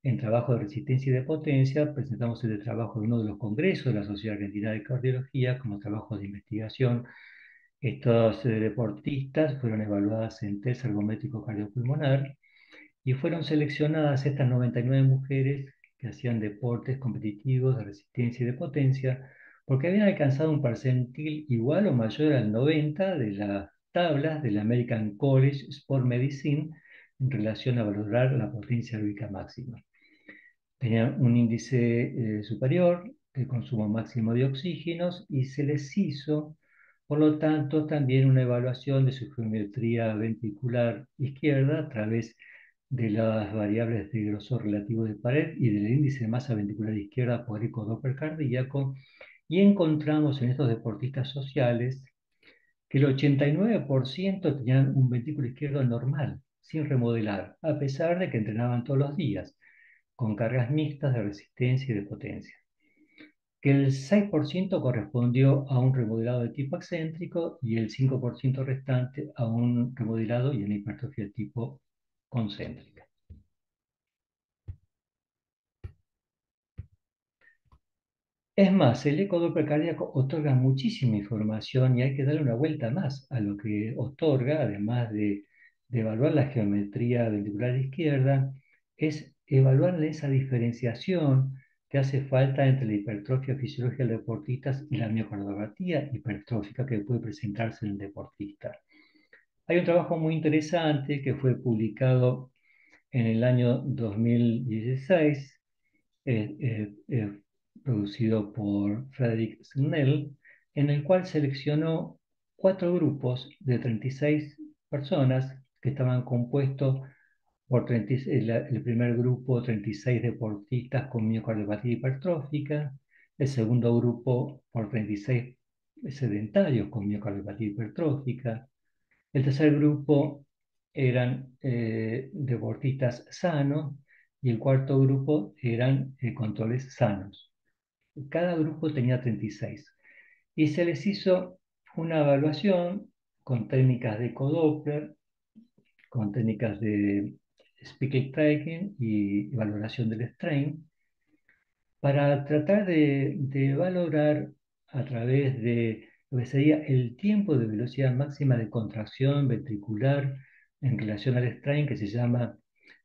En trabajo de resistencia y de potencia, presentamos el trabajo de uno de los congresos de la Sociedad Argentina de Cardiología como trabajo de investigación. Estos deportistas fueron evaluadas en test ergométrico cardiopulmonar y fueron seleccionadas estas 99 mujeres que hacían deportes competitivos de resistencia y de potencia, porque habían alcanzado un percentil igual o mayor al 90 de las tablas del American College Sport Medicine en relación a valorar la potencia aeróbica máxima. Tenían un índice superior, el consumo máximo de oxígenos, y se les hizo, por lo tanto, también una evaluación de su geometría ventricular izquierda a través de las variables de grosor relativo de pared y del índice de masa ventricular izquierda por ecodoppler cardíaco, Y encontramos en estos deportistas sociales que el 89% tenían un ventrículo izquierdo normal, sin remodelar, a pesar de que entrenaban todos los días, con cargas mixtas de resistencia y de potencia. Que el 6% correspondió a un remodelado de tipo excéntrico y el 5% restante a un remodelado y una hipertrofia de tipo concéntrica. Es más, el ecodoppler cardíaco otorga muchísima información y hay que darle una vuelta más a lo que otorga, además de evaluar la geometría ventricular izquierda, es evaluar esa diferenciación que hace falta entre la hipertrofia fisiológica del deportista y la miocardiopatía hipertrófica que puede presentarse en el deportista. Hay un trabajo muy interesante que fue publicado en el año 2016 eh, eh, eh, producido por Frederick Snell, en el cual seleccionó 4 grupos de 36 personas que estaban compuestos por el primer grupo, 36 deportistas con miocardiopatía hipertrófica, el segundo grupo por 36 sedentarios con miocardiopatía hipertrófica, el tercer grupo eran deportistas sanos y el cuarto grupo eran controles sanos. Cada grupo tenía 36 y se les hizo una evaluación con técnicas de ecodoppler, con técnicas de speed tracking y valoración del strain para tratar de valorar a través de lo que sería el tiempo de velocidad máxima de contracción ventricular en relación al strain, que se llama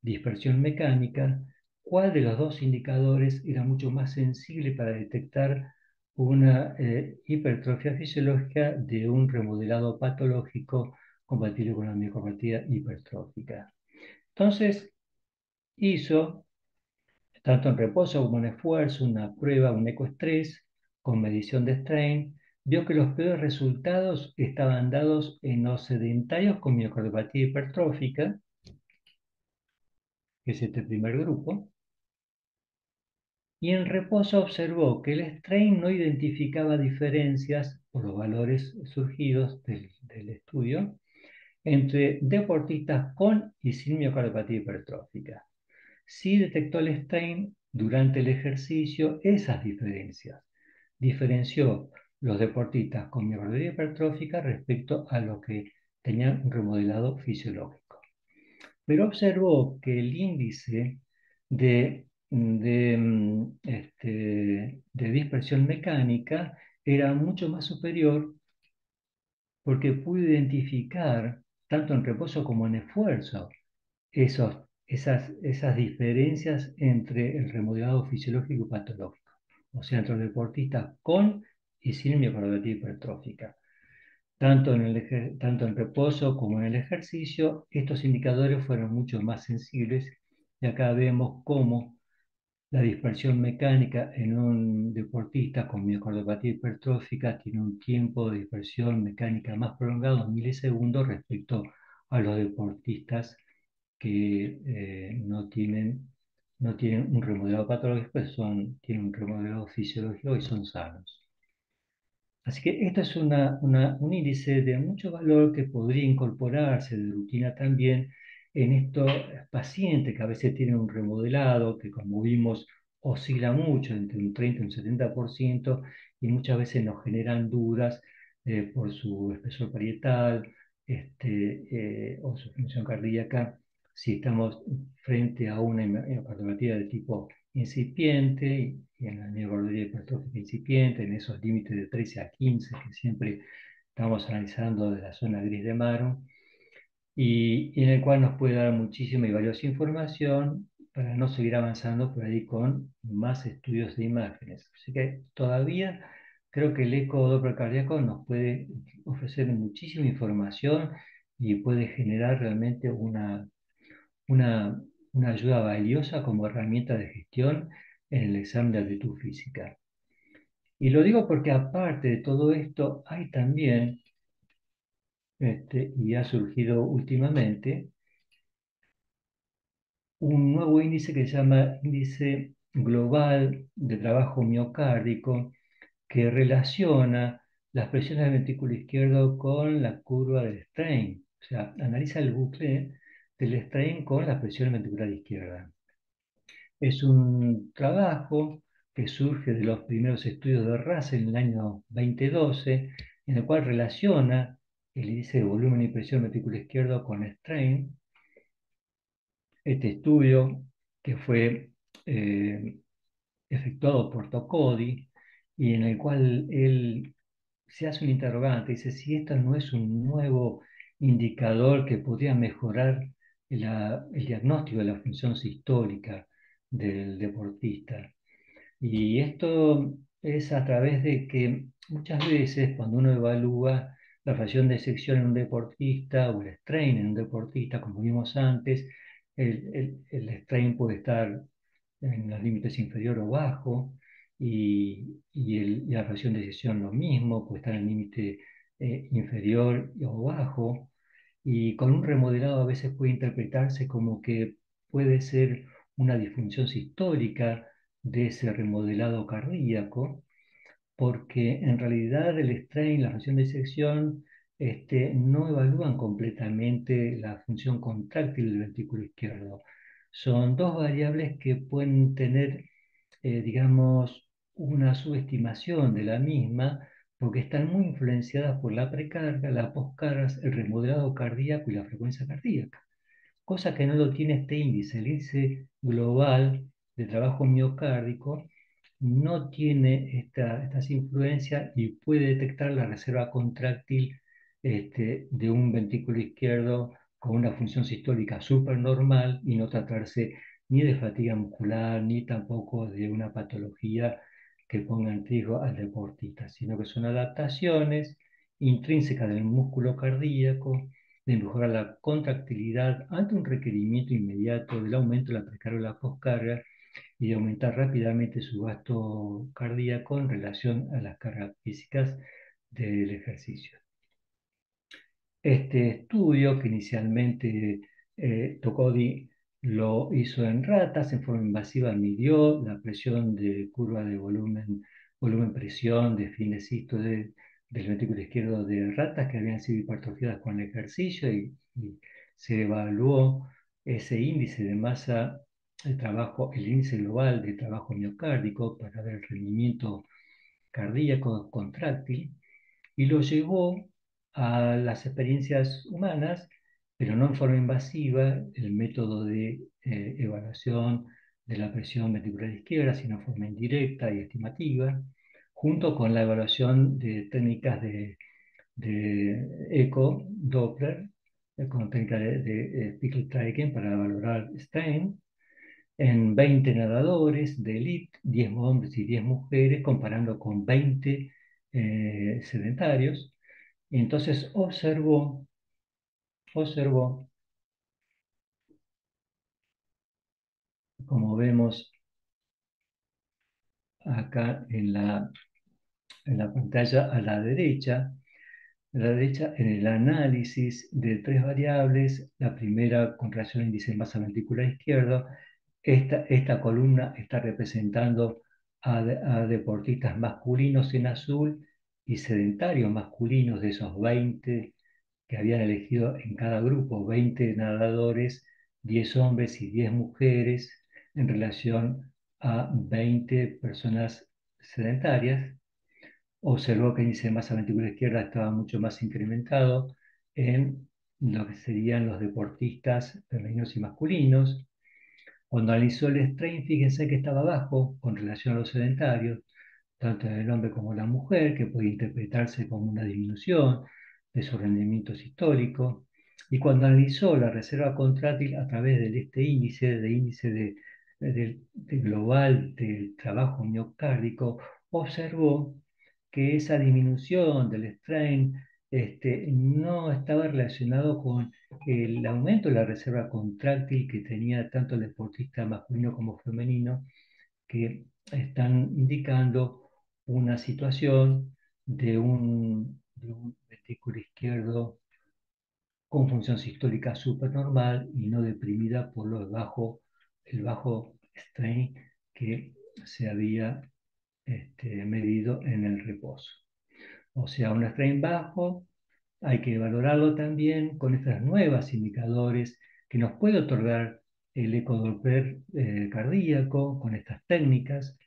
dispersión mecánica, cuál de los dos indicadores era mucho más sensible para detectar una hipertrofia fisiológica de un remodelado patológico compatible con la miocardopatía hipertrófica. Entonces, hizo tanto en reposo como en esfuerzo, una prueba, un ecoestrés con medición de strain, vio que los peores resultados estaban dados en los sedentarios con miocardiopatía hipertrófica, que es este primer grupo, y en reposo observó que el strain no identificaba diferencias por los valores surgidos del estudio entre deportistas con y sin miocardiopatía hipertrófica. Sí detectó el strain durante el ejercicio esas diferencias. Diferenció los deportistas con miocardiopatía hipertrófica respecto a los que tenían un remodelado fisiológico. Pero observó que el índice de dispersión mecánica era mucho más superior porque pudo identificar, tanto en reposo como en esfuerzo, esas diferencias entre el remodelado fisiológico y patológico, o sea, entre los deportistas con y sin miocardiopatía hipertrófica. Tanto en reposo como en el ejercicio, estos indicadores fueron mucho más sensibles y acá vemos cómo la dispersión mecánica en un deportista con miocardiopatía hipertrófica tiene un tiempo de dispersión mecánica más prolongado, milisegundos, respecto a los deportistas que no tienen un remodelado patológico, pues tienen un remodelado fisiológico y son sanos. Así que esto es un índice de mucho valor que podría incorporarse de rutina también en estos pacientes que a veces tienen un remodelado, que como vimos oscila mucho entre un 30 y un 70%, y muchas veces nos generan dudas por su espesor parietal o su función cardíaca, si estamos frente a una cardiopatía de tipo incipiente y en la miocardiopatia hipertrófica incipiente, en esos límites de 13 a 15 que siempre estamos analizando de la zona gris de Maron, y en el cual nos puede dar muchísima y valiosa información para no seguir avanzando por ahí con más estudios de imágenes. Así que todavía creo que el ecodoppler cardíaco nos puede ofrecer muchísima información y puede generar realmente una, una ayuda valiosa como herramienta de gestión en el examen de aptitud física. Y lo digo porque aparte de todo esto, hay también, y ha surgido últimamente, un nuevo índice que se llama Índice Global de Trabajo Miocárdico, que relaciona las presiones del ventrículo izquierdo con la curva del strain. O sea, analiza el bucle del strain con la presión ventricular izquierda. Es un trabajo que surge de los primeros estudios de Russell en el año 2012, en el cual relaciona el índice de volumen y presión ventricular izquierdo con el strain. Este estudio, que fue eh, efectuado por Tocodi, y en el cual él se hace un interrogante, dice si esto no es un nuevo indicador que podría mejorar el diagnóstico de la función sistólica del deportista. Y esto es a través de que muchas veces cuando uno evalúa la fracción de sección en un deportista o el strain en un deportista, como vimos antes, el strain puede estar en los límites inferior o bajo, y la fracción de sección lo mismo, puede estar en el límite inferior o bajo, y con un remodelado a veces puede interpretarse como que puede ser una disfunción sistólica de ese remodelado cardíaco, porque en realidad el strain, la fracción de sección, no evalúan completamente la función contráctil del ventrículo izquierdo. Son dos variables que pueden tener, digamos, una subestimación de la misma, porque están muy influenciadas por la precarga, la poscarga, el remodelado cardíaco y la frecuencia cardíaca, cosa que no lo tiene este índice. El índice global de trabajo miocárdico no tiene estas influencias y puede detectar la reserva contráctil de un ventrículo izquierdo con una función sistólica supernormal y no tratarse ni de fatiga muscular ni tampoco de una patología que ponga en riesgo al deportista, sino que son adaptaciones intrínsecas del músculo cardíaco de mejorar la contractilidad ante un requerimiento inmediato del aumento de la precarga o la poscarga y de aumentar rápidamente su gasto cardíaco en relación a las cargas físicas del ejercicio. Este estudio, que inicialmente Tocodi lo hizo en ratas, en forma invasiva midió la presión de curva de volumen-presión de fin de cisto del ventrículo izquierdo de ratas que habían sido hipertrofiadas con el ejercicio, y se evaluó ese índice de masa de trabajo, el índice global de trabajo miocárdico para ver el rendimiento cardíaco contráctil, y lo llevó a las experiencias humanas, pero no en forma invasiva, el método de evaluación de la presión ventricular izquierda, sino en forma indirecta y estimativa, junto con la evaluación de técnicas de eco, Doppler, con técnica de Pickle-Teigen para valorar strain, en 20 nadadores de élite, 10 hombres y 10 mujeres, comparando con 20 sedentarios. Y entonces observó, como vemos acá en la pantalla a la derecha, en el análisis de tres variables, la primera con relación al índice de masa ventricular izquierdo. Esta columna está representando a deportistas masculinos en azul y sedentarios masculinos, de esos 20 que habían elegido en cada grupo, 20 nadadores, 10 hombres y 10 mujeres, en relación a 20 personas sedentarias. Observó que el índice de masa ventricular izquierda estaba mucho más incrementado en lo que serían los deportistas femeninos y masculinos. Cuando analizó el strain, fíjense que estaba bajo con relación a los sedentarios, tanto en el hombre como en la mujer, que puede interpretarse como una disminución de su rendimiento sistólico. Y cuando analizó la reserva contráctil a través de este índice de global del trabajo miocárdico, observó que esa disminución del strain no estaba relacionado con el aumento de la reserva contráctil que tenía tanto el deportista masculino como femenino, que están indicando una situación de un ventrículo izquierdo con función sistólica supernormal y no deprimida por el bajo strain que se había medido en el reposo. O sea, un strain bajo hay que valorarlo también con estas nuevas indicadores que nos puede otorgar el ecodoppler cardíaco con estas técnicas.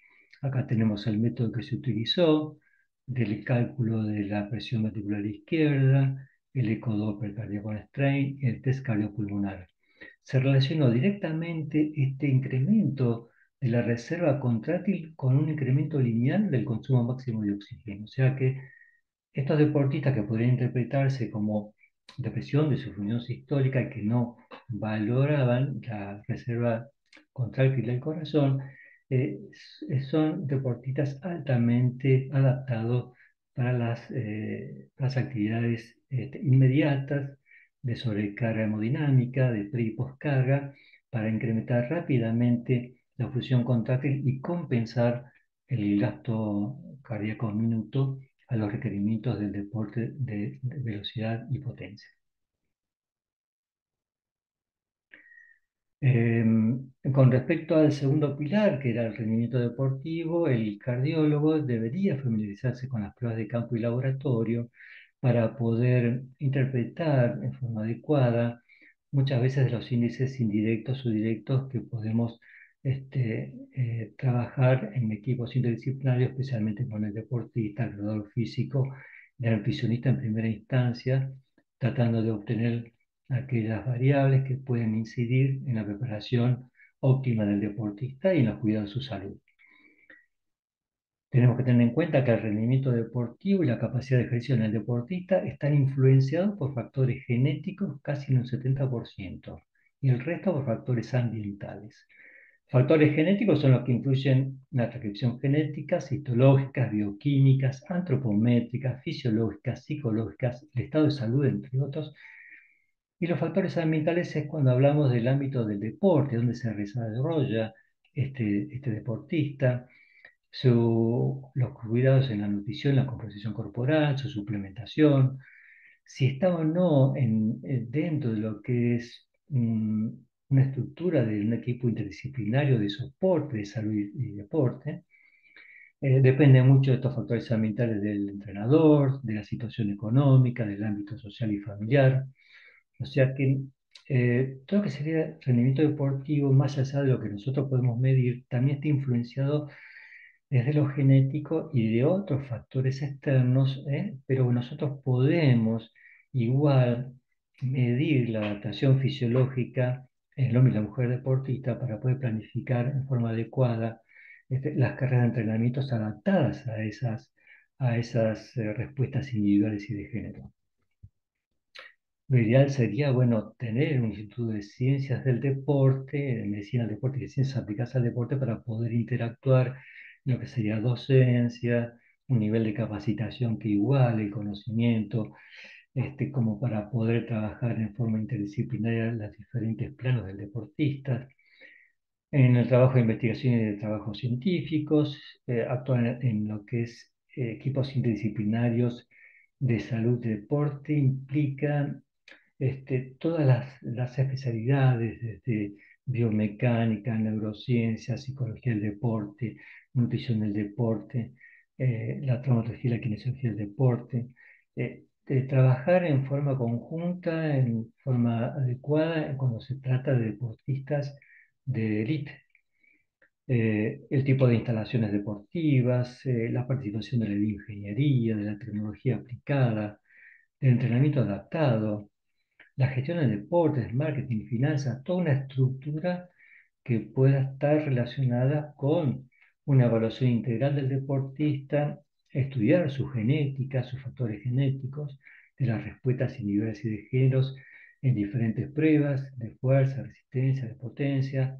Acá tenemos el método que se utilizó del cálculo de la presión ventricular izquierda, el ecodoppler cardíaco en strain, el test cardiopulmonar. Se relacionó directamente este incremento de la reserva contráctil con un incremento lineal del consumo máximo de oxígeno. O sea que estos deportistas que podrían interpretarse como depresión de su función sistólica y que no valoraban la reserva contráctil del corazón, son deportistas altamente adaptados para las actividades inmediatas de sobrecarga hemodinámica, de pre y postcarga, para incrementar rápidamente la función contráctil y compensar el gasto cardíaco minuto a los requerimientos del deporte de velocidad y potencia. Con respecto al segundo pilar, que era el rendimiento deportivo, el cardiólogo debería familiarizarse con las pruebas de campo y laboratorio para poder interpretar en forma adecuada muchas veces los índices indirectos o directos que podemos trabajar en equipos interdisciplinarios, especialmente con el deportista, el preparador físico, el nutricionista en primera instancia, tratando de obtener aquellas variables que pueden incidir en la preparación óptima del deportista y en la cuidado de su salud. Tenemos que tener en cuenta que el rendimiento deportivo y la capacidad de ejercicio en el deportista están influenciados por factores genéticos casi en un 70% y el resto por factores ambientales. Factores genéticos son los que influyen en la transcripción genética, citológicas, bioquímicas, antropométricas, fisiológicas, psicológicas, el estado de salud, entre otros. Y los factores ambientales es cuando hablamos del ámbito del deporte, donde se desarrolla este deportista, los cuidados en la nutrición, la composición corporal, su suplementación, si está o no dentro de lo que es una estructura de un equipo interdisciplinario de soporte de salud y deporte. Depende mucho de estos factores ambientales del entrenador, de la situación económica, del ámbito social y familiar. O sea que todo lo que sería rendimiento deportivo, más allá de lo que nosotros podemos medir, también está influenciado desde lo genético y de otros factores externos, pero nosotros podemos igual medir la adaptación fisiológica en el hombre y la mujer deportista para poder planificar en forma adecuada las carreras de entrenamientos adaptadas a esas respuestas individuales y de género. Lo ideal sería, bueno, tener un instituto de ciencias del deporte, de medicina del deporte y de ciencias aplicadas al deporte para poder interactuar en lo que sería docencia, un nivel de capacitación que iguale el conocimiento, como para poder trabajar en forma interdisciplinaria los diferentes planos del deportista. En el trabajo de investigación y de trabajos científicos, actuar en lo que es equipos interdisciplinarios de salud y deporte implica todas las especialidades, desde biomecánica, neurociencia, psicología del deporte, nutrición del deporte, la traumatología y la kinesiología del deporte, de trabajar en forma conjunta, en forma adecuada, cuando se trata de deportistas de élite. El tipo de instalaciones deportivas, la participación de la bioingeniería, de la tecnología aplicada, el entrenamiento adaptado, la gestión de deportes, marketing, finanzas, toda una estructura que pueda estar relacionada con una evaluación integral del deportista, estudiar su genética, sus factores genéticos, de las respuestas individuales y de géneros en diferentes pruebas de fuerza, resistencia, de potencia,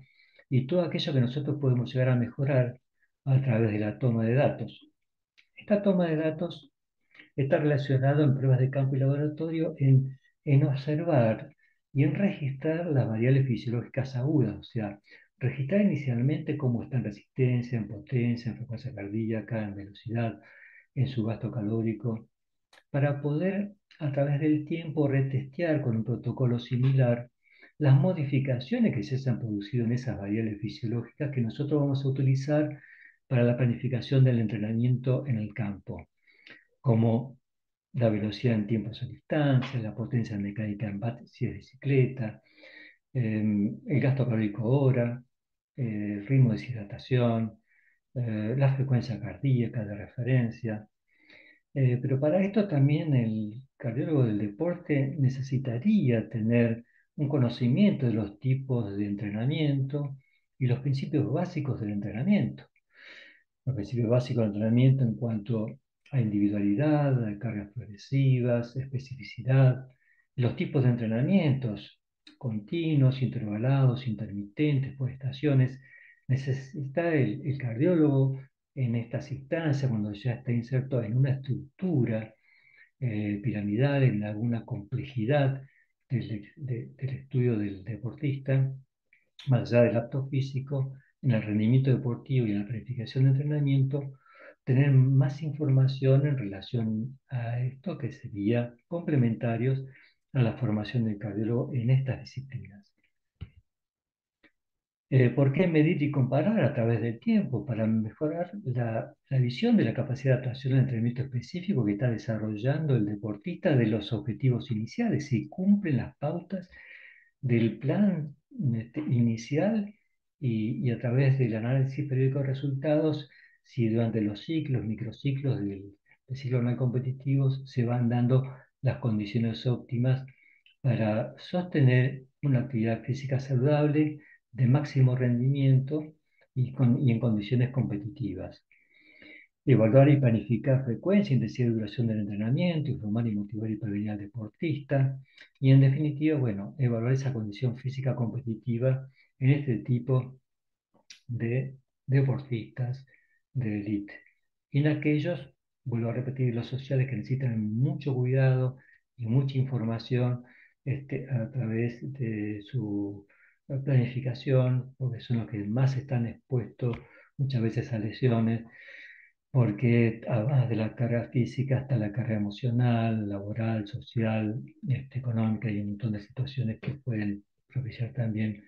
y todo aquello que nosotros podemos llegar a mejorar a través de la toma de datos. Esta toma de datos está relacionado en pruebas de campo y laboratorio en observar y en registrar las variables fisiológicas agudas, o sea, registrar inicialmente cómo está en resistencia, en potencia, en frecuencia cardíaca, en velocidad, en su gasto calórico, para poder a través del tiempo retestear con un protocolo similar las modificaciones que se hayan producido en esas variables fisiológicas que nosotros vamos a utilizar para la planificación del entrenamiento en el campo, como la velocidad en tiempos a distancia, la potencia mecánica en si es bicicleta, el gasto calórico hora, el ritmo de deshidratación, la frecuencia cardíaca de referencia. Pero para esto también el cardiólogo del deporte necesitaría tener un conocimiento de los tipos de entrenamiento y los principios básicos del entrenamiento. Los principios básicos del entrenamiento en cuanto a individualidad, a cargas progresivas, especificidad, los tipos de entrenamientos continuos, intervalados, intermitentes, por estaciones. Necesita el cardiólogo en estas instancias, cuando ya está inserto en una estructura piramidal, en alguna complejidad del estudio del deportista, más allá del acto físico, en el rendimiento deportivo y en la planificación de entrenamiento, tener más información en relación a esto que sería complementarios a la formación del cardiólogo en estas disciplinas. ¿Por qué medir y comparar a través del tiempo? Para mejorar la visión de la capacidad de adaptación al entrenamiento específico que está desarrollando el deportista de los objetivos iniciales, si cumplen las pautas del plan inicial y a través del análisis periódico de resultados, si durante los ciclos, microciclos del ciclo anual competitivos se van dando las condiciones óptimas para sostener una actividad física saludable de máximo rendimiento y en condiciones competitivas. Evaluar y planificar frecuencia, intensidad y duración del entrenamiento, informar y motivar y prevenir al deportista. Y en definitiva, bueno, evaluar esa condición física competitiva en este tipo de deportistas de élite. Y en aquellos, vuelvo a repetir, los sociales que necesitan mucho cuidado y mucha información a través de su planificación, porque son los que más están expuestos muchas veces a lesiones, porque además de la carga física está la carga emocional, laboral, social, económica y un montón de situaciones que pueden propiciar también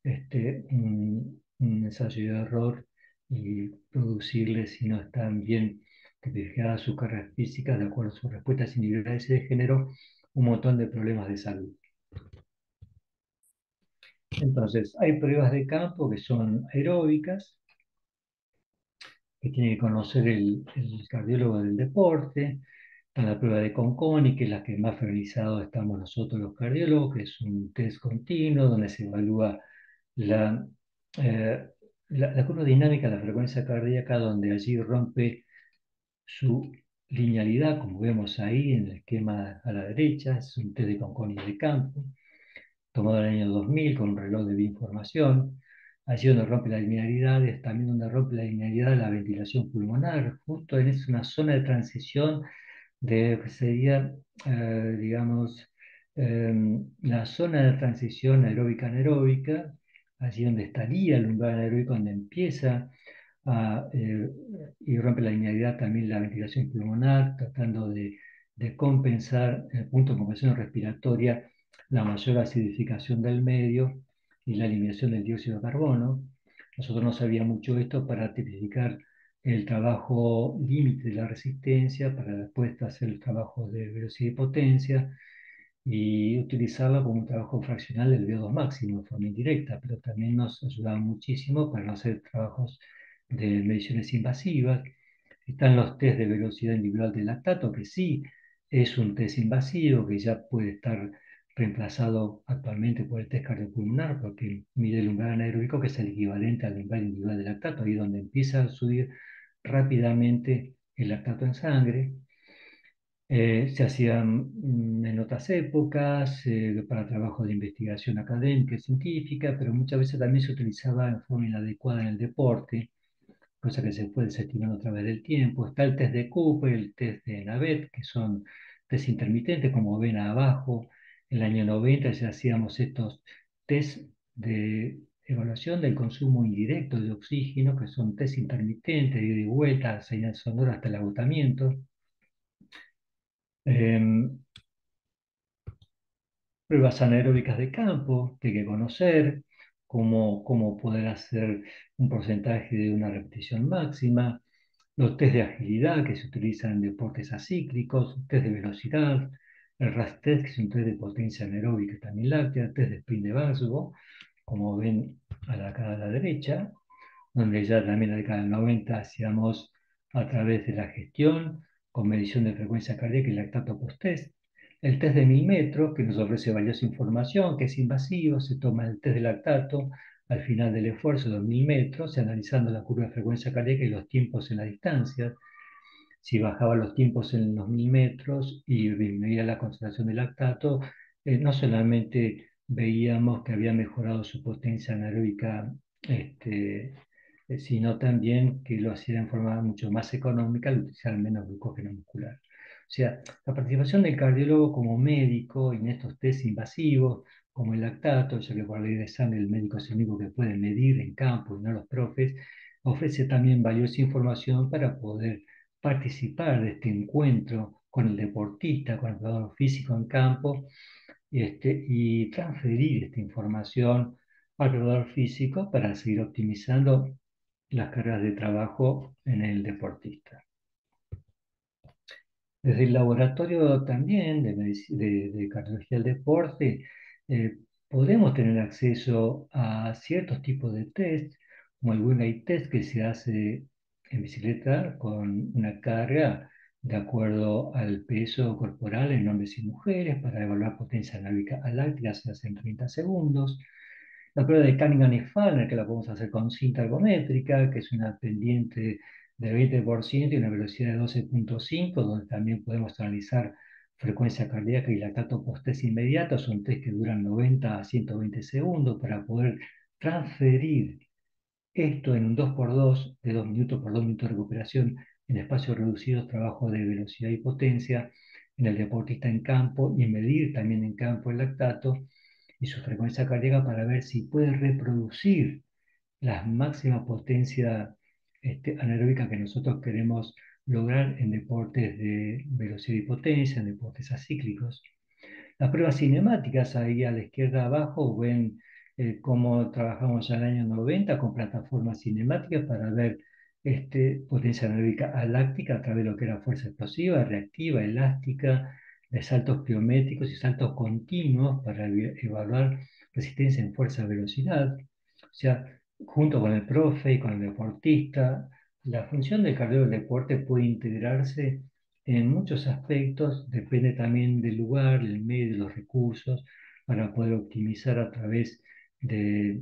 un ensayo y error y producirles, si no están bien tipificadas sus cargas físicas de acuerdo a sus respuestas individuales y de género, un montón de problemas de salud. Entonces, hay pruebas de campo que son aeróbicas, que tiene que conocer el cardiólogo del deporte. Está la prueba de Conconi, que es la que más familiarizados estamos nosotros los cardiólogos, que es un test continuo donde se evalúa la, eh, la curva dinámica de la frecuencia cardíaca, donde allí rompe su linealidad, como vemos ahí en el esquema a la derecha. Es un test de Conconi de campo tomado en el año 2000 con un reloj de bioinformación. Allí donde rompe la linealidad es también donde rompe la linealidad de la ventilación pulmonar, justo en una zona de transición de que sería, digamos, la zona de transición aeróbica anaeróbica, allí donde estaría el umbral anaeróbico, donde empieza a, y rompe la linealidad también la ventilación pulmonar, tratando de compensar el punto de compensación respiratoria la mayor acidificación del medio y la eliminación del dióxido de carbono. Nosotros no sabíamos mucho esto para tipificar el trabajo límite de la resistencia, para después hacer el trabajo de velocidad y potencia y utilizarlo como un trabajo fraccional del VO2 máximo de forma indirecta, pero también nos ayudaba muchísimo para no hacer trabajos de mediciones invasivas. Están los test de velocidad individual del lactato, que sí es un test invasivo, que ya puede estar reemplazado actualmente por el test cardiopulmonar, porque mide el umbral anaeróbico, que es el equivalente al umbral individual del lactato, ahí donde empieza a subir rápidamente el lactato en sangre. Se hacían en otras épocas para trabajos de investigación académica y científica, pero muchas veces también se utilizaba en forma inadecuada en el deporte, cosa que se fue desestimando a través del tiempo. Está el test de Cooper, el test de Navet, que son test intermitentes, como ven abajo. En el año 90 ya hacíamos estos test de evaluación del consumo indirecto de oxígeno, que son test intermitentes, de ida y vuelta, señal sonora hasta el agotamiento. Pruebas anaeróbicas de campo que hay que conocer, cómo poder hacer un porcentaje de una repetición máxima, los test de agilidad que se utilizan en deportes acíclicos, test de velocidad, el RAS test, que es un test de potencia anaeróbica también láctea, test de sprint de Basbo, como ven acá a la derecha, donde ya también en la década del 90 hacíamos a través de la gestión, con medición de frecuencia cardíaca y lactato post-test. El test de 1000 metros, que nos ofrece valiosa información, que es invasivo, se toma el test de lactato al final del esfuerzo de 2000 metros, analizando la curva de frecuencia cardíaca y los tiempos en la distancia. Si bajaba los tiempos en los 1000 metros y disminuía la concentración de lactato, no solamente veíamos que había mejorado su potencia anaeróbica, sino también que lo hacía en forma mucho más económica al utilizar menos glucógeno muscular. O sea, la participación del cardiólogo como médico en estos test invasivos, como el lactato, ya que por ley de sangre el médico es el único que puede medir en campo y no los profes, ofrece también valiosa información para poder participar de este encuentro con el deportista, con el jugador físico en campo, y transferir esta información al preparador físico para seguir optimizando las cargas de trabajo en el deportista. Desde el laboratorio también de cardiología del deporte, eh, podemos tener acceso a ciertos tipos de test, como el Wingate Test que se hace en bicicleta con una carga de acuerdo al peso corporal en hombres y mujeres para evaluar potencia anábica láctea, se hace en 30 segundos. La prueba de Cunningham y Fallner, que la podemos hacer con cinta ergométrica, que es una pendiente de 20% y una velocidad de 12,5, donde también podemos analizar frecuencia cardíaca y lactato post-test inmediato. Son test que duran 90 a 120 segundos para poder transferir esto en un 2x2, de 2 minutos por 2 minutos de recuperación en espacios reducidos, trabajo de velocidad y potencia en el deportista en campo y medir también en campo el lactato y su frecuencia cardíaca para ver si puede reproducir la máxima potencia anaeróbica que nosotros queremos lograr en deportes de velocidad y potencia, en deportes acíclicos. Las pruebas cinemáticas, ahí a la izquierda abajo, ven cómo trabajamos ya en el año 90 con plataformas cinemáticas para ver potencia anaeróbica aláctica a través de lo que era fuerza explosiva, reactiva, elástica, de saltos pliométricos y saltos continuos para evaluar resistencia en fuerza-velocidad. O sea, junto con el profe y con el deportista, la función del cardiólogo del deporte puede integrarse en muchos aspectos, depende también del lugar, el medio, los recursos, para poder optimizar a través de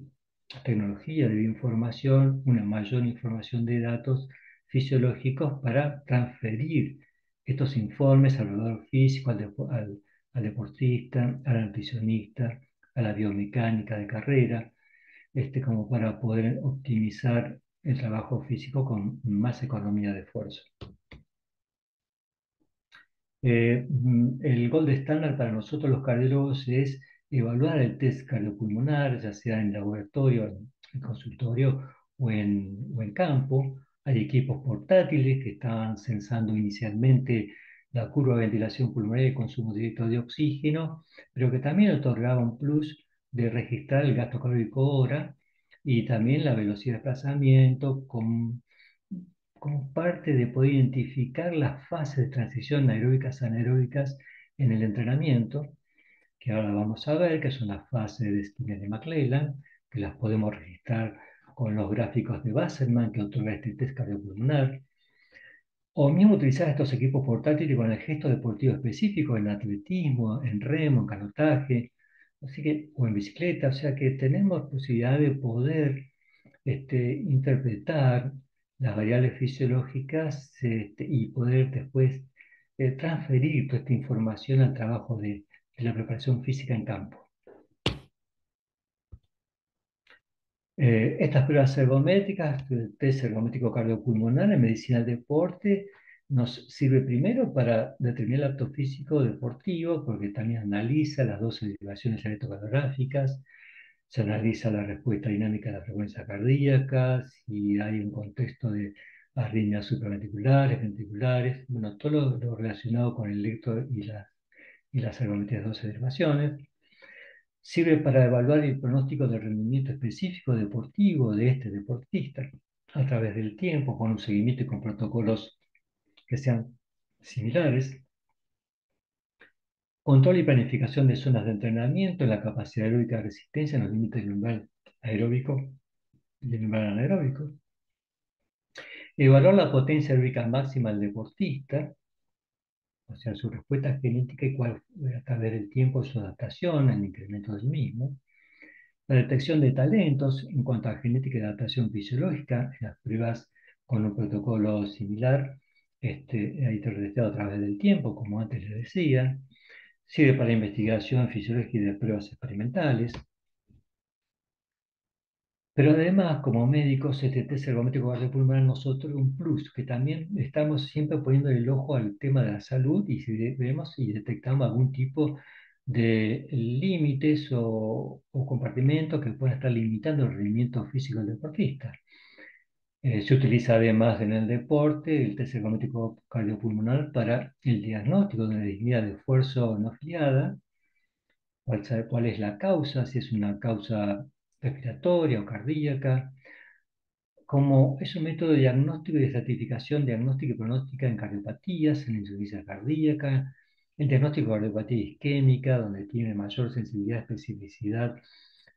tecnología de bioinformación una mayor información de datos fisiológicos para transferir estos informes al valor físico, al deportista, al nutricionista, a la biomecánica de carrera, como para poder optimizar el trabajo físico con más economía de esfuerzo. El gold estándar para nosotros los cardiólogos es evaluar el test cardiopulmonar, ya sea en laboratorio, en consultorio o en campo. Hay equipos portátiles que estaban censando inicialmente la curva de ventilación pulmonar y el consumo directo de oxígeno, pero que también otorgaba un plus de registrar el gasto cardíaco hora y también la velocidad de desplazamiento como parte de poder identificar las fases de transición aeróbicas anaeróbicas en el entrenamiento, que ahora vamos a ver, que son las fases de Skinner y McClelland, que las podemos registrar con los gráficos de Wasserman, que otorga este test cardiopulmonar, o mismo utilizar estos equipos portátiles con el gesto deportivo específico en atletismo, en remo, en canotaje, así que, o en bicicleta, o sea que tenemos posibilidad de poder interpretar las variables fisiológicas y poder después transferir toda esta información al trabajo de la preparación física en campo. Estas pruebas ergométricas, el test ergométrico cardiopulmonar en medicina del deporte, nos sirve primero para determinar el apto físico deportivo, porque también analiza las 12 derivaciones electrocardiográficas, se analiza la respuesta dinámica de la frecuencia cardíaca, si hay un contexto de arritmias supraventriculares, ventriculares, bueno, todo lo relacionado con el electro y las ergometrías de 12 derivaciones. Sirve para evaluar el pronóstico de rendimiento específico deportivo de este deportista a través del tiempo, con un seguimiento y con protocolos que sean similares. Control y planificación de zonas de entrenamiento en la capacidad aeróbica de resistencia en los límites del umbral aeróbico y el umbral anaeróbico. Evaluar la potencia aeróbica máxima del deportista, o sea, su respuesta genética y cuál a través del tiempo su adaptación, el incremento del mismo. La detección de talentos en cuanto a genética y adaptación fisiológica, en las pruebas con un protocolo similar, iterativado a través del tiempo, como antes les decía. Sirve para investigación fisiológica y de pruebas experimentales. Pero además, como médicos, este test ergométrico cardiopulmonar nos otorga un plus, que también estamos siempre poniendo el ojo al tema de la salud y si vemos y detectamos algún tipo de límites o compartimentos que puedan estar limitando el rendimiento físico del deportista. Se utiliza además en el deporte el test ergométrico cardiopulmonar para el diagnóstico de una disminuida de esfuerzo no afiliada, cuál es la causa, si es una causa respiratoria o cardíaca, como es un método de diagnóstico y de estratificación diagnóstica y pronóstica en cardiopatías, en la insuficiencia cardíaca, el diagnóstico de cardiopatía isquémica, donde tiene mayor sensibilidad, especificidad,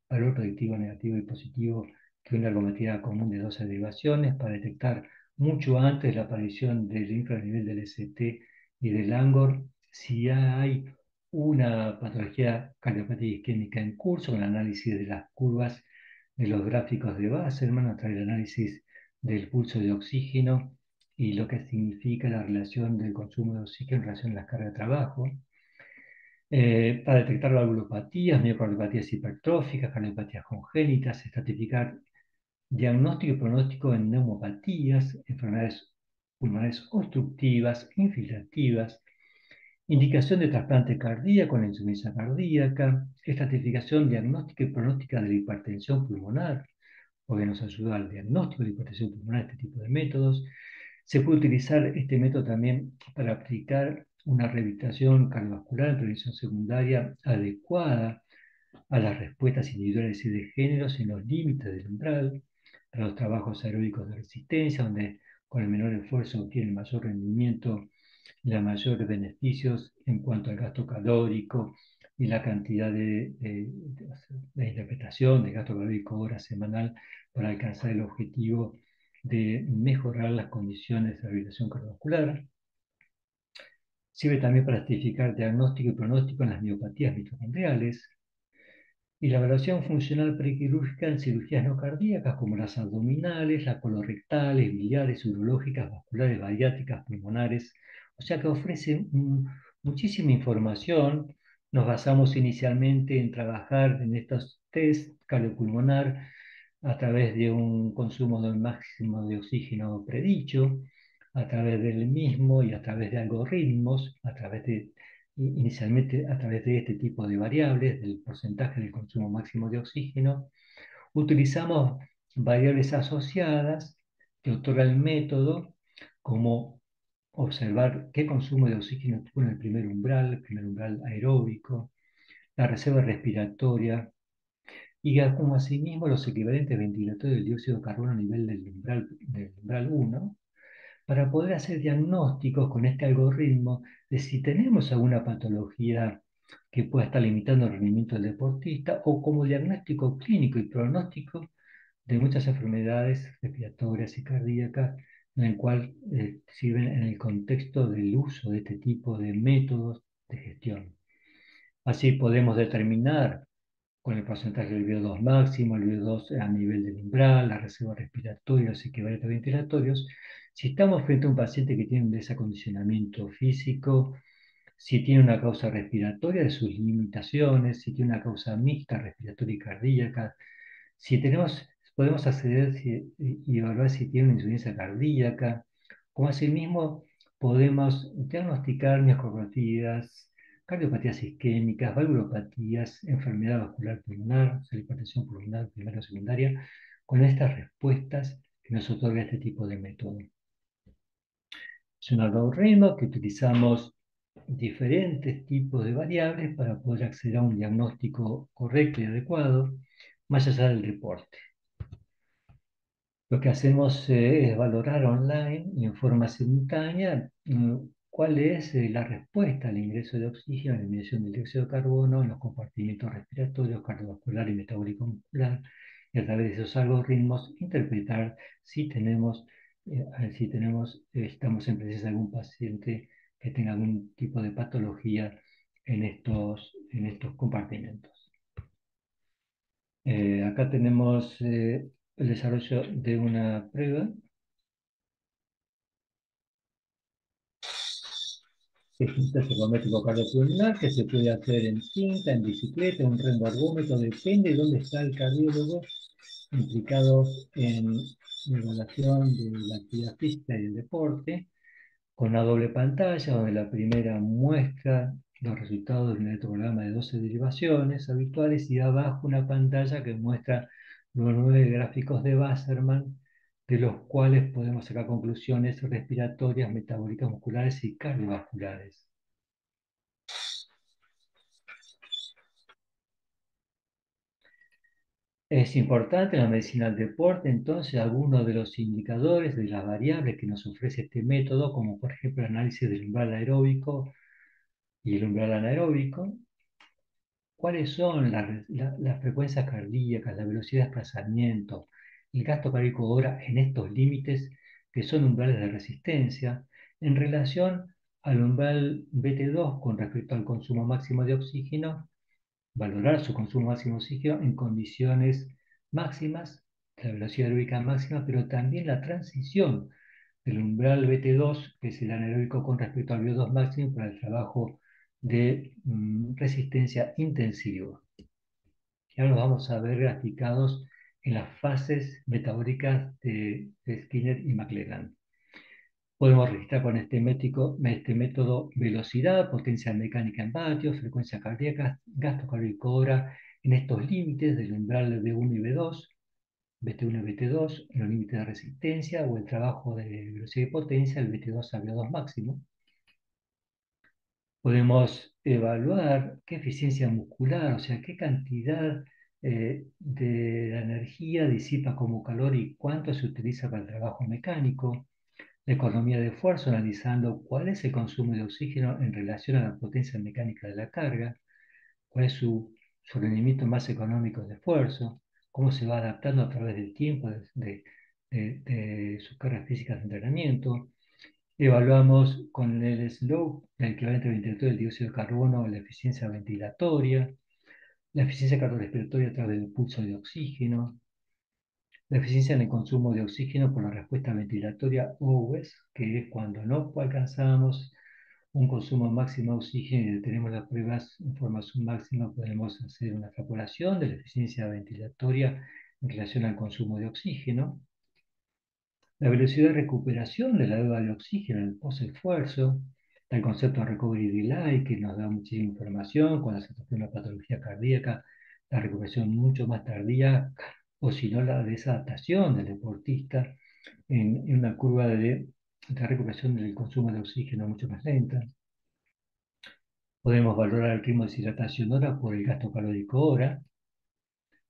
valor predictivo negativo y positivo que una ergometría común de dos derivaciones para detectar mucho antes la aparición del infranivel del ST y del ANGOR, si hay una patología cardiopatía isquémica en curso, con el análisis de las curvas de los gráficos de Wassermann a través del análisis del pulso de oxígeno y lo que significa la relación del consumo de oxígeno en relación a las cargas de trabajo, para detectar valvulopatías, miocardiopatías hipertróficas, cardiopatías congénitas, estratificar diagnóstico y pronóstico en neumopatías, enfermedades pulmonares obstructivas, infiltrativas, indicación de trasplante cardíaco en la insuficiencia cardíaca, estratificación diagnóstica y pronóstica de la hipertensión pulmonar, porque nos ayuda al diagnóstico de hipertensión pulmonar, este tipo de métodos. Se puede utilizar este método también para aplicar una rehabilitación cardiovascular en prevención secundaria adecuada a las respuestas individuales y de géneros en los límites del umbral, para los trabajos aeróbicos de resistencia, donde con el menor esfuerzo obtiene el mayor rendimiento y los mayores beneficios en cuanto al gasto calórico y la cantidad de interpretación de gasto calórico hora semanal para alcanzar el objetivo de mejorar las condiciones de rehabilitación cardiovascular. Sirve también para certificar diagnóstico y pronóstico en las miopatías mitocondriales, y la evaluación funcional prequirúrgica en cirugías no cardíacas como las abdominales, las colorectales, biliares, urológicas, vasculares, bariátricas, pulmonares. O sea que ofrece muchísima información. Nos basamos inicialmente en trabajar en estos test cardiopulmonar a través de un consumo del máximo de oxígeno predicho, a través del mismo y a través de algoritmos, inicialmente a través de este tipo de variables, del porcentaje del consumo máximo de oxígeno. Utilizamos variables asociadas que otorga el método, como observar qué consumo de oxígeno tuvo en el primer umbral aeróbico, la reserva respiratoria, y como asimismo los equivalentes ventilatorios del dióxido de carbono a nivel del umbral 1, para poder hacer diagnósticos con este algoritmo de si tenemos alguna patología que pueda estar limitando el rendimiento del deportista o como diagnóstico clínico y pronóstico de muchas enfermedades respiratorias y cardíacas, en el cual sirven en el contexto del uso de este tipo de métodos de gestión. Así podemos determinar con el porcentaje del VO2 máximo, el VO2 a nivel del umbral, la reserva respiratoria, los equivalentes ventilatorios. Si estamos frente a un paciente que tiene un desacondicionamiento físico, si tiene una causa respiratoria de sus limitaciones, si tiene una causa mixta respiratoria y cardíaca, si podemos acceder y evaluar si tiene una insuficiencia cardíaca, como asimismo podemos diagnosticar miocardiopatías, cardiopatías isquémicas, valvulopatías, enfermedad vascular pulmonar, o sea, hipertensión pulmonar primaria o secundaria, con estas respuestas que nos otorga este tipo de método. Es un algoritmo que utilizamos diferentes tipos de variables para poder acceder a un diagnóstico correcto y adecuado, más allá del reporte. Lo que hacemos es valorar online y en forma simultánea cuál es la respuesta al ingreso de oxígeno, a la eliminación del dióxido de carbono en los compartimentos respiratorios, cardiovascular y metabólico muscular, y a través de esos algoritmos interpretar si estamos en presencia de algún paciente que tenga algún tipo de patología en estos compartimentos. Acá tenemos el desarrollo de una prueba que es un test ergométrico cardiopulmonar que se puede hacer en cinta, en bicicleta, un remoergómetro, depende de dónde está el cardiólogo implicado en la evaluación de la actividad física y el deporte, con una doble pantalla donde la primera muestra los resultados de un electrocardiograma de 12 derivaciones habituales y abajo una pantalla que muestra los 9 gráficos de Wassermann, de los cuales podemos sacar conclusiones respiratorias, metabólicas, musculares y cardiovasculares. Es importante en la medicina del deporte, entonces, algunos de los indicadores de las variables que nos ofrece este método, como por ejemplo el análisis del umbral aeróbico y el umbral anaeróbico, cuáles son las frecuencias cardíacas, la velocidad de desplazamiento, el gasto cardíaco hora en estos límites que son umbrales de resistencia, en relación al umbral BT2 con respecto al consumo máximo de oxígeno, valorar su consumo máximo de oxígeno en condiciones máximas, la velocidad aeróbica máxima, pero también la transición del umbral BT2, que es el anaeróbico con respecto al VO2 máximo para el trabajo de resistencia intensiva. Y ahora los vamos a ver graficados en las fases metabólicas de Skinner y McLelland. Podemos registrar con este método velocidad, potencia mecánica en vatios, frecuencia cardíaca, gasto cardíaco hora en estos límites del umbral de B1 y B2, BT1 y BT2, en los límites de resistencia o el trabajo de velocidad y potencia, el BT2 a B2 máximo. Podemos evaluar qué eficiencia muscular, o sea, qué cantidad de la energía disipa como calor y cuánto se utiliza para el trabajo mecánico. La economía de esfuerzo, analizando cuál es el consumo de oxígeno en relación a la potencia mecánica de la carga, cuál es su rendimiento más económico de esfuerzo, cómo se va adaptando a través del tiempo de sus cargas físicas de entrenamiento. Evaluamos con el slope, el equivalente ventilatorio del dióxido de carbono, la eficiencia ventilatoria, la eficiencia cardiorrespiratoria a través del pulso de oxígeno, la eficiencia en el consumo de oxígeno por la respuesta ventilatoria OWES, que es cuando no alcanzamos un consumo máximo de oxígeno y tenemos las pruebas en forma submáxima, podemos hacer una extrapolación de la eficiencia ventilatoria en relación al consumo de oxígeno. La velocidad de recuperación de la deuda de oxígeno en el post-esfuerzo, el concepto de recovery delay, que nos da muchísima información cuando se trata de una patología cardíaca, la recuperación mucho más tardía, o si no, la desadaptación del deportista en una curva de recuperación del consumo de oxígeno mucho más lenta. Podemos valorar el ritmo de deshidratación hora por el gasto calórico hora,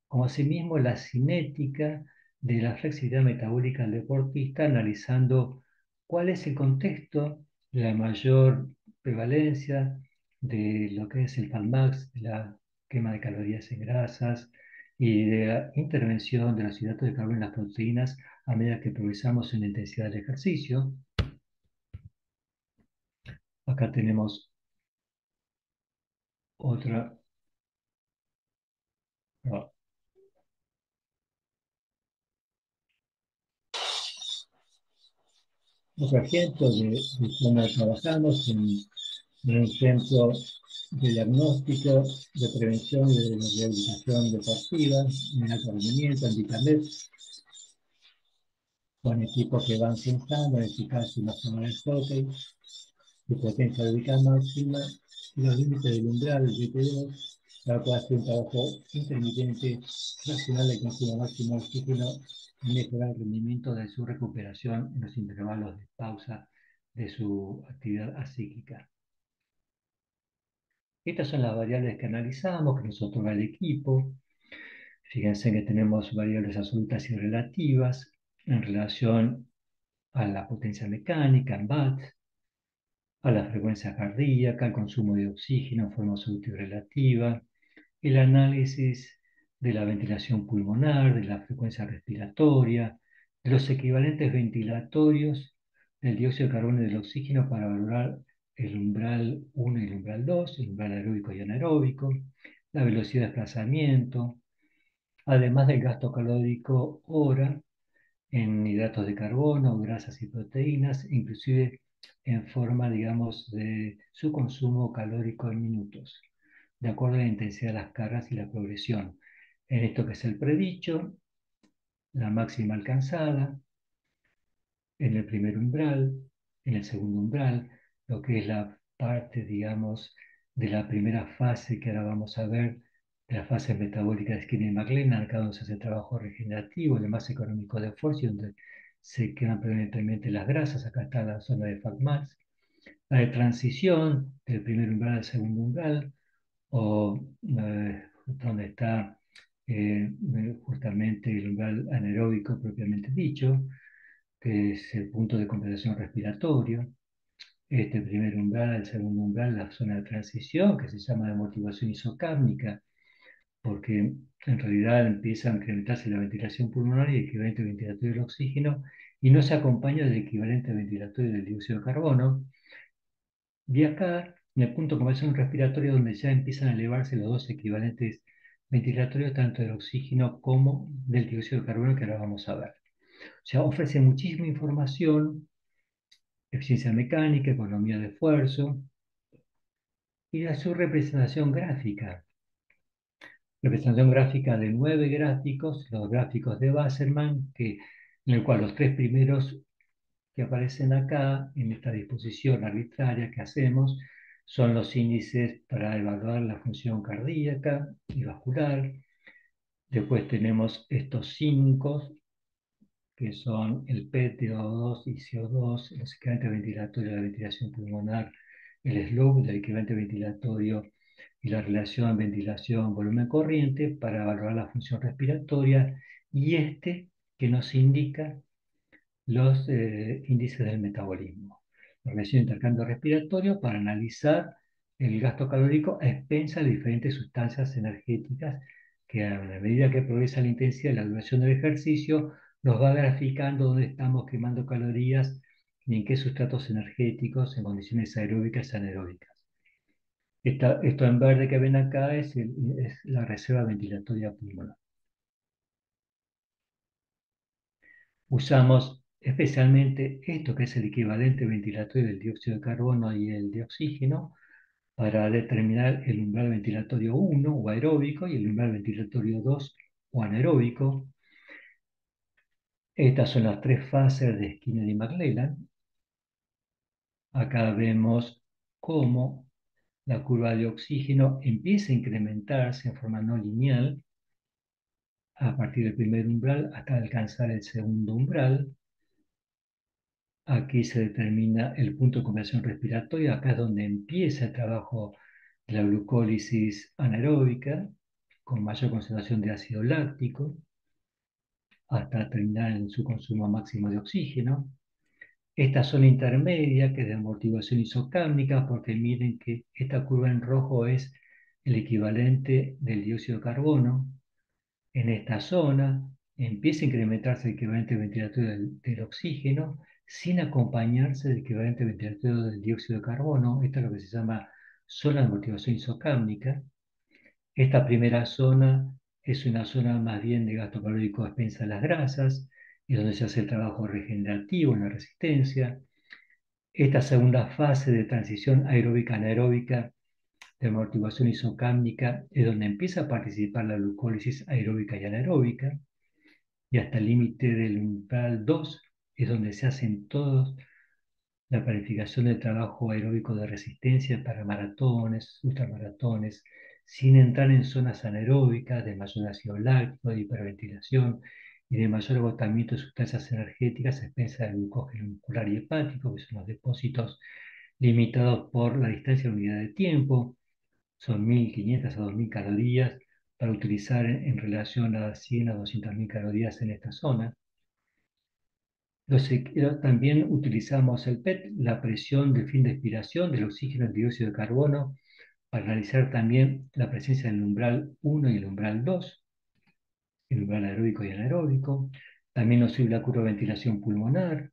como asimismo la cinética de la flexibilidad metabólica del deportista, analizando cuál es el contexto de la mayor prevalencia de lo que es el FATMAX, de la quema de calorías en grasas y de la intervención de los hidratos de carbono en las proteínas a medida que progresamos en la intensidad del ejercicio. Acá tenemos otra. No, otro ejemplo de cómo trabajamos en un centro de diagnóstico, de prevención y de rehabilitación deportiva, en alto rendimiento, en Internet, con equipos que van sentando en eficacia y la zona del hockey, de potencia aeróbica máxima y los límites del umbral del BT2, para poder hacer un trabajo intermitente racional de consumo máximo de oxígeno y mejorar el rendimiento de su recuperación en los intervalos de pausa de su actividad asíquica. Estas son las variables que analizamos, que nos otorga el equipo. Fíjense que tenemos variables absolutas y relativas en relación a la potencia mecánica, en watts, a la frecuencia cardíaca, al consumo de oxígeno en forma absoluta y relativa, el análisis de la ventilación pulmonar, de la frecuencia respiratoria, de los equivalentes ventilatorios del dióxido de carbono y del oxígeno para valorar el umbral 1 y el umbral 2, el umbral aeróbico y anaeróbico, la velocidad de desplazamiento, además del gasto calórico hora en hidratos de carbono, grasas y proteínas, inclusive en forma, digamos, de su consumo calórico en minutos, de acuerdo a la intensidad de las cargas y la progresión. En esto que es el predicho, la máxima alcanzada, en el primer umbral, en el segundo umbral, lo que es la parte, digamos, de la primera fase que ahora vamos a ver, de la fase metabólica de Skinner y McLennan, acá donde se hace trabajo regenerativo, el más económico de esfuerzo, y donde se quedan predominantemente las grasas, acá está la zona de FATMAX, la de transición del primer umbral al segundo umbral, o donde está justamente el umbral anaeróbico propiamente dicho, que es el punto de compensación respiratorio. Este primer umbral, el segundo umbral, la zona de transición, que se llama de amortiguación isocárnica, porque en realidad empieza a incrementarse la ventilación pulmonar y el equivalente ventilatorio del oxígeno, y no se acompaña del equivalente ventilatorio del dióxido de carbono. Y acá, en el punto de compensación respiratorio, donde ya empiezan a elevarse los dos equivalentes ventilatorios, tanto del oxígeno como del dióxido de carbono, que ahora vamos a ver. O sea, ofrece muchísima información, eficiencia mecánica, economía de esfuerzo, y da su representación gráfica. Representación gráfica de 9 gráficos, los gráficos de Wasserman, en el cual los 3 primeros que aparecen acá, en esta disposición arbitraria que hacemos, son los índices para evaluar la función cardíaca y vascular. Después tenemos estos 5 que son el PET, O2 y CO2, los equivalentes ventilatorios de la ventilación pulmonar, el slope del equivalente ventilatorio y la relación ventilación-volumen corriente para evaluar la función respiratoria, y este que nos indica los índices del metabolismo. La relación de intercambio respiratorio para analizar el gasto calórico a expensas de diferentes sustancias energéticas que a la medida que progresa la intensidad y la duración del ejercicio, nos va graficando dónde estamos quemando calorías y en qué sustratos energéticos en condiciones aeróbicas y anaeróbicas. Esto en verde que ven acá es la reserva ventilatoria pulmonar. Usamos especialmente esto que es el equivalente ventilatorio del dióxido de carbono y el de oxígeno para determinar el umbral ventilatorio 1 o aeróbico y el umbral ventilatorio 2 o anaeróbico. Estas son las 3 fases de Skinner y McLellan. Acá vemos cómo la curva de oxígeno empieza a incrementarse en forma no lineal a partir del primer umbral hasta alcanzar el segundo umbral. Aquí se determina el punto de conversión respiratoria. Acá es donde empieza el trabajo de la glucólisis anaeróbica con mayor concentración de ácido láctico hasta terminar en su consumo máximo de oxígeno. Esta zona intermedia, que es de amortiguación isocárnica, porque miren que esta curva en rojo es el equivalente del dióxido de carbono. En esta zona empieza a incrementarse el equivalente ventilatorio del oxígeno sin acompañarse del equivalente ventilatorio del dióxido de carbono. Esta es lo que se llama zona de amortiguación isocárnica. Esta primera zona es una zona más bien de gasto calórico a expensas de las grasas, es donde se hace el trabajo regenerativo en la resistencia. Esta segunda fase de transición aeróbica anaeróbica de amortiguación isocárnica es donde empieza a participar la glucólisis aeróbica y anaeróbica, y hasta el límite del umbral 2 es donde se hacen todos la planificación del trabajo aeróbico de resistencia para maratones, ultramaratones, sin entrar en zonas anaeróbicas de mayor ácido láctico, de hiperventilación y de mayor agotamiento de sustancias energéticas a expensas del glucógeno muscular y hepático, que son los depósitos limitados por la distancia de unidad de tiempo. son 1.500 a 2.000 calorías para utilizar en relación a 100 a 200.000 calorías en esta zona. También utilizamos el PET, la presión de fin de expiración del oxígeno y el dióxido de carbono, para analizar también la presencia del umbral 1 y el umbral 2, el umbral aeróbico y anaeróbico. También nos sirve la curva de ventilación pulmonar,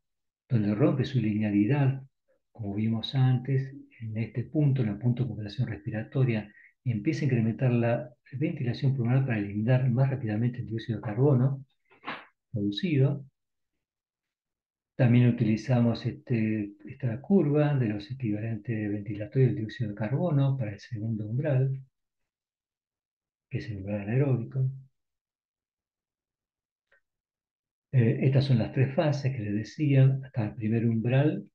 donde rompe su linealidad, como vimos antes, en este punto, en el punto de populación respiratoria, empieza a incrementar la ventilación pulmonar para eliminar más rápidamente el dióxido de carbono producido. También utilizamos esta curva de los equivalentes ventilatorios del dióxido de carbono para el segundo umbral, que es el umbral anaeróbico. Estas son las tres fases que les decía, hasta el primer umbral,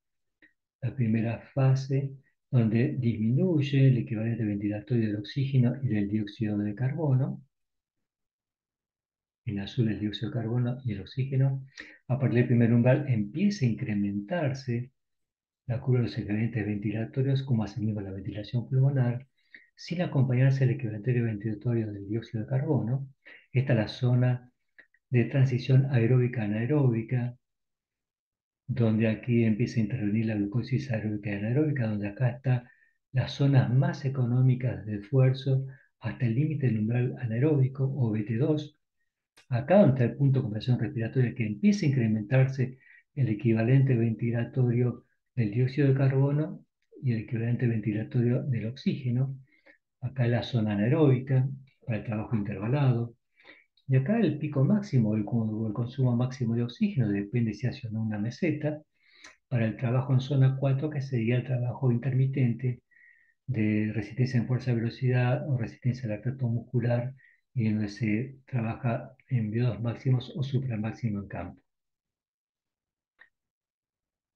la primera fase, donde disminuye el equivalente ventilatorio del oxígeno y del dióxido de carbono. En azul el dióxido de carbono y el oxígeno. A partir del primer umbral empieza a incrementarse la curva de los equivalentes ventilatorios, como asimismo la ventilación pulmonar, sin acompañarse el equivalente ventilatorio del dióxido de carbono. Esta es la zona de transición aeróbica anaeróbica, donde aquí empieza a intervenir la glucosis aeróbica y anaeróbica, donde acá está las zonas más económicas de esfuerzo hasta el límite del umbral anaeróbico o BT2. Acá donde está el punto de compresión respiratoria, que empieza a incrementarse el equivalente ventilatorio del dióxido de carbono y el equivalente ventilatorio del oxígeno. Acá es la zona anaeróbica para el trabajo intervalado. Y acá el pico máximo, el consumo máximo de oxígeno, depende si hace o no una meseta, para el trabajo en zona 4, que sería el trabajo intermitente de resistencia en fuerza de velocidad o resistencia al lactato muscular, y donde se trabaja en VO2 máximos o supramáximo en campo.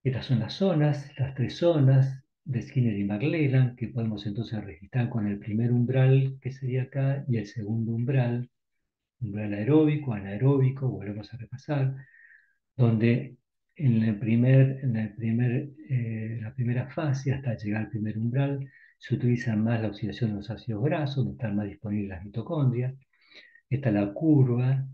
Estas son las tres zonas de Skinner y McLelland, que podemos entonces registrar con el primer umbral, que sería acá, y el segundo umbral aeróbico, anaeróbico, volvemos a repasar, donde la primera fase, hasta llegar al primer umbral, se utiliza más la oxidación de los ácidos grasos, donde están más disponibles las mitocondrias. Esta es la curva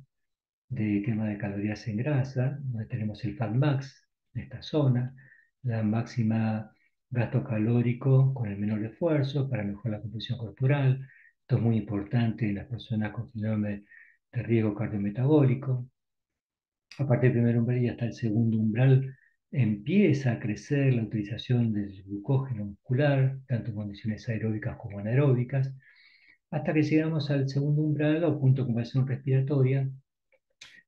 de quema de calorías en grasa, donde tenemos el FatMax en esta zona, la máxima gasto calórico con el menor esfuerzo para mejorar la composición corporal. Esto es muy importante en las personas con síndrome de riesgo cardiometabólico. A partir del primer umbral y hasta el segundo umbral empieza a crecer la utilización del glucógeno muscular, tanto en condiciones aeróbicas como anaeróbicas, hasta que llegamos al segundo umbral o punto de compresión respiratoria,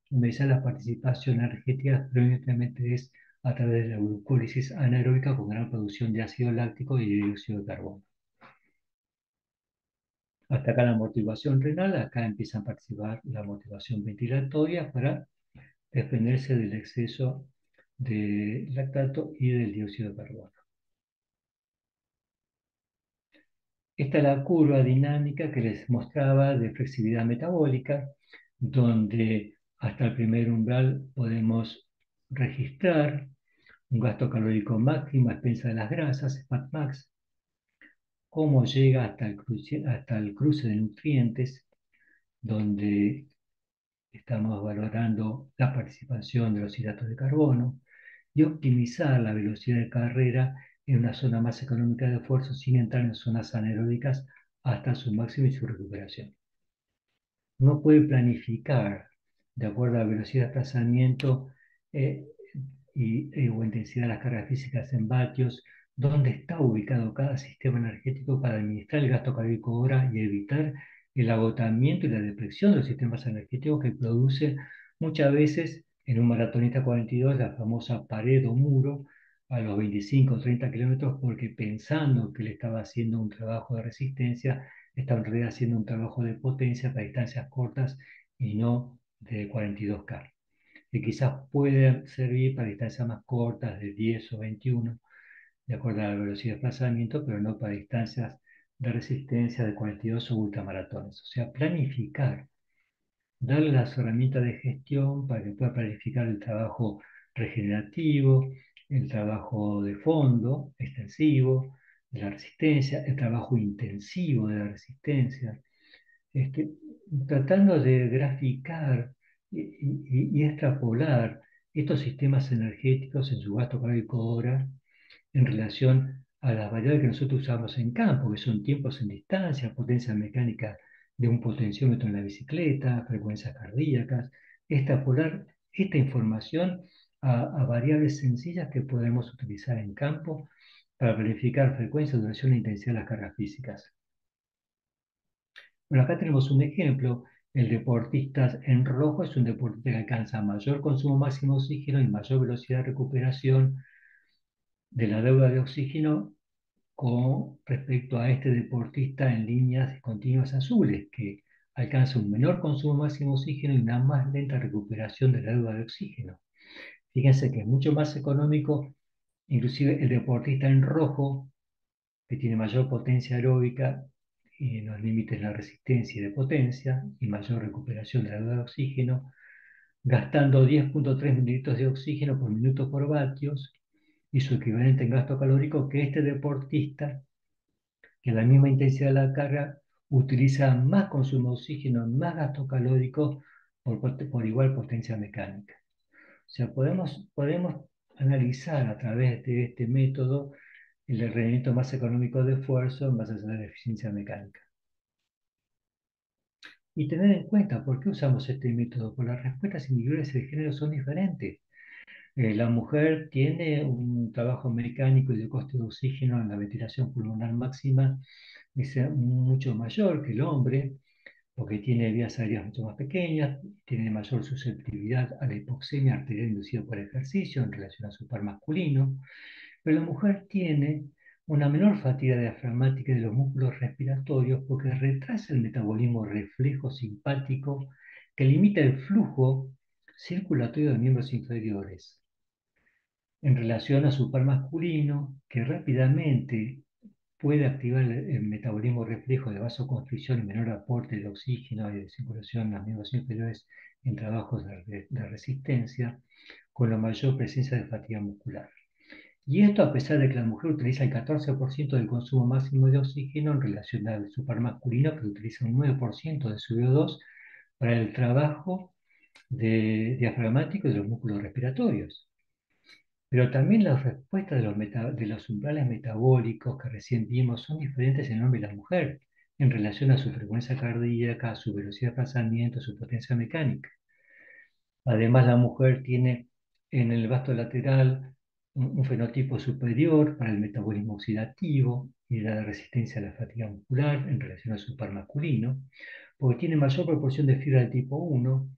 donde ya la participación energética predominantemente es a través de la glucólisis anaeróbica con gran producción de ácido láctico y de dióxido de carbono. Hasta acá la amortiguación renal, acá empieza a participar la amortiguación ventilatoria para defenderse del exceso de lactato y del dióxido de carbono. Esta es la curva dinámica que les mostraba de flexibilidad metabólica, donde hasta el primer umbral podemos registrar un gasto calórico máximo a expensas de las grasas, FatMax, cómo llega hasta el cruce de nutrientes, donde estamos valorando la participación de los hidratos de carbono, y optimizar la velocidad de carrera en una zona más económica de esfuerzo sin entrar en zonas anaeróbicas hasta su máximo y su recuperación. Uno puede planificar de acuerdo a la velocidad de desplazamiento eh, o intensidad de las cargas físicas en vatios, dónde está ubicado cada sistema energético para administrar el gasto calórico hora y evitar el agotamiento y la depresión de los sistemas energéticos que produce muchas veces en un maratonista 42 la famosa pared o muro a los 25 o 30 kilómetros, porque pensando que le estaba haciendo un trabajo de resistencia, está en realidad haciendo un trabajo de potencia para distancias cortas y no de 42K, que quizás pueden servir para distancias más cortas de 10 o 21, de acuerdo a la velocidad de desplazamiento, pero no para distancias de resistencia de 42 o ultramaratones. O sea, planificar, darle las herramientas de gestión para que pueda planificar el trabajo regenerativo, el trabajo de fondo, extensivo, de la resistencia, el trabajo intensivo de la resistencia, este, tratando de graficar y extrapolar estos sistemas energéticos en su gasto calórico hora en relación a las variables que nosotros usamos en campo, que son tiempos en distancia, potencia mecánica de un potenciómetro en la bicicleta, frecuencias cardíacas, extrapolar esta información a variables sencillas que podemos utilizar en campo para verificar frecuencia, duración e intensidad de las cargas físicas. Bueno, acá tenemos un ejemplo. El deportista en rojo es un deportista que alcanza mayor consumo máximo de oxígeno y mayor velocidad de recuperación de la deuda de oxígeno con respecto a este deportista en líneas continuas azules, que alcanza un menor consumo máximo de oxígeno y una más lenta recuperación de la deuda de oxígeno. Fíjense que es mucho más económico, inclusive el deportista en rojo, que tiene mayor potencia aeróbica en los límites de la resistencia y de potencia y mayor recuperación de la deuda de oxígeno, gastando 10,3 mililitros de oxígeno por minuto por vatios y su equivalente en gasto calórico que este deportista que la misma intensidad de la carga utiliza más consumo de oxígeno, más gasto calórico por igual potencia mecánica. O sea, podemos analizar a través de este método el rendimiento más económico de esfuerzo en base a la eficiencia mecánica. Y tener en cuenta por qué usamos este método, porque las respuestas individuales de género son diferentes. La mujer tiene un trabajo mecánico y de coste de oxígeno en la ventilación pulmonar máxima es mucho mayor que el hombre, porque tiene vías aéreas mucho más pequeñas, tiene mayor susceptibilidad a la hipoxemia arterial inducida por ejercicio en relación a su par masculino, pero la mujer tiene una menor fatiga diafragmática de los músculos respiratorios porque retrasa el metabolismo reflejo simpático que limita el flujo circulatorio de miembros inferiores en relación a su par masculino, que rápidamente puede activar el metabolismo reflejo de vasoconstricción y menor aporte de oxígeno y de circulación a los miembros inferiores en trabajos de resistencia, con la mayor presencia de fatiga muscular. Y esto a pesar de que la mujer utiliza el 14% del consumo máximo de oxígeno en relación al su par masculino, que utiliza un 9% de su VO2 para el trabajo diafragmático y de los músculos respiratorios. Pero también las respuestas de los umbrales metabólicos que recién vimos son diferentes en el hombre y la mujer en relación a su frecuencia cardíaca, su velocidad de desplazamiento, su potencia mecánica. Además, la mujer tiene en el vasto lateral un fenotipo superior para el metabolismo oxidativo y la resistencia a la fatiga muscular en relación a su par masculino, porque tiene mayor proporción de fibra de tipo 1,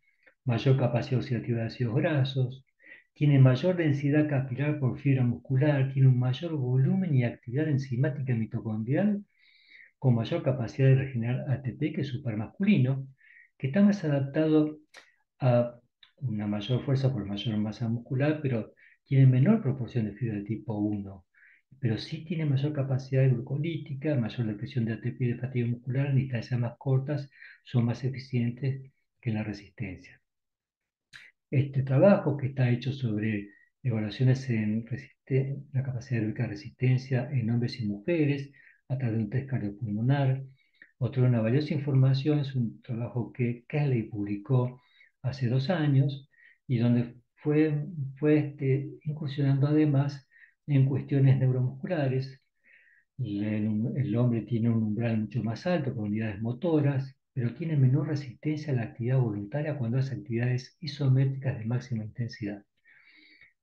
mayor capacidad oxidativa de ácidos grasos, tiene mayor densidad capilar por fibra muscular, tiene un mayor volumen y actividad enzimática mitocondrial, con mayor capacidad de regenerar ATP que su par masculino, que está más adaptado a una mayor fuerza por mayor masa muscular, pero tiene menor proporción de fibra de tipo 1, pero sí tiene mayor capacidad glucolítica, mayor depresión de ATP y de fatiga muscular, en distancias más cortas, son más eficientes que en la resistencia. Este trabajo, que está hecho sobre evaluaciones en la capacidad aeróbica de resistencia en hombres y mujeres a través de un test cardiopulmonar, otorga una valiosa información. Es un trabajo que Kelly publicó hace 2 años y donde fue incursionando además en cuestiones neuromusculares. El hombre tiene un umbral mucho más alto con unidades motoras, pero tiene menor resistencia a la actividad voluntaria cuando hace actividades isométricas de máxima intensidad.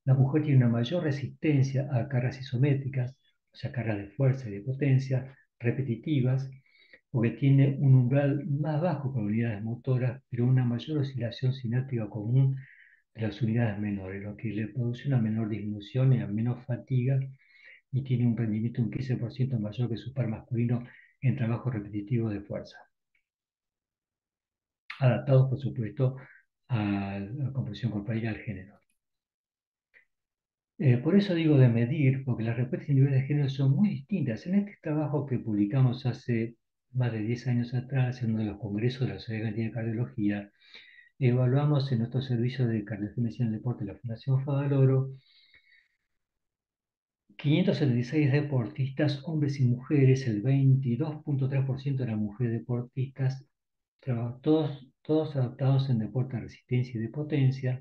La mujer tiene una mayor resistencia a cargas isométricas, o sea, cargas de fuerza y de potencia repetitivas, porque tiene un umbral más bajo con unidades motoras, pero una mayor oscilación sináptica común de las unidades menores, lo que le produce una menor disminución y a menos fatiga, y tiene un rendimiento un 15% mayor que su par masculino en trabajo repetitivo de fuerza, adaptados por supuesto a la composición corporal y al género. Por eso digo de medir, porque las respuestas individuales de género son muy distintas. En este trabajo que publicamos hace más de 10 años atrás, en uno de los congresos de la Sociedad Argentina de Cardiología, evaluamos en nuestro servicio de cardiología y medicina del deporte de la Fundación Favaloro 576 deportistas, hombres y mujeres, el 22,3% eran mujeres deportistas, todos adaptados en deporte de resistencia y de potencia,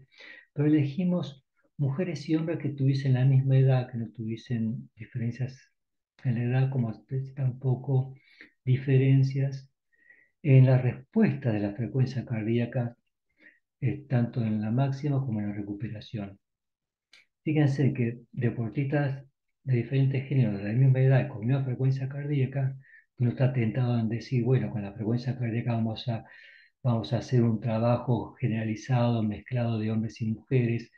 pero elegimos mujeres y hombres que tuviesen la misma edad, que no tuviesen diferencias en la edad, como tampoco diferencias en la respuesta de la frecuencia cardíaca, tanto en la máxima como en la recuperación. Fíjense que deportistas de diferentes géneros, de la misma edad, con misma frecuencia cardíaca, uno está tentado en decir, bueno, con la frecuencia cardíaca vamos a hacer un trabajo generalizado, mezclado de hombres y mujeres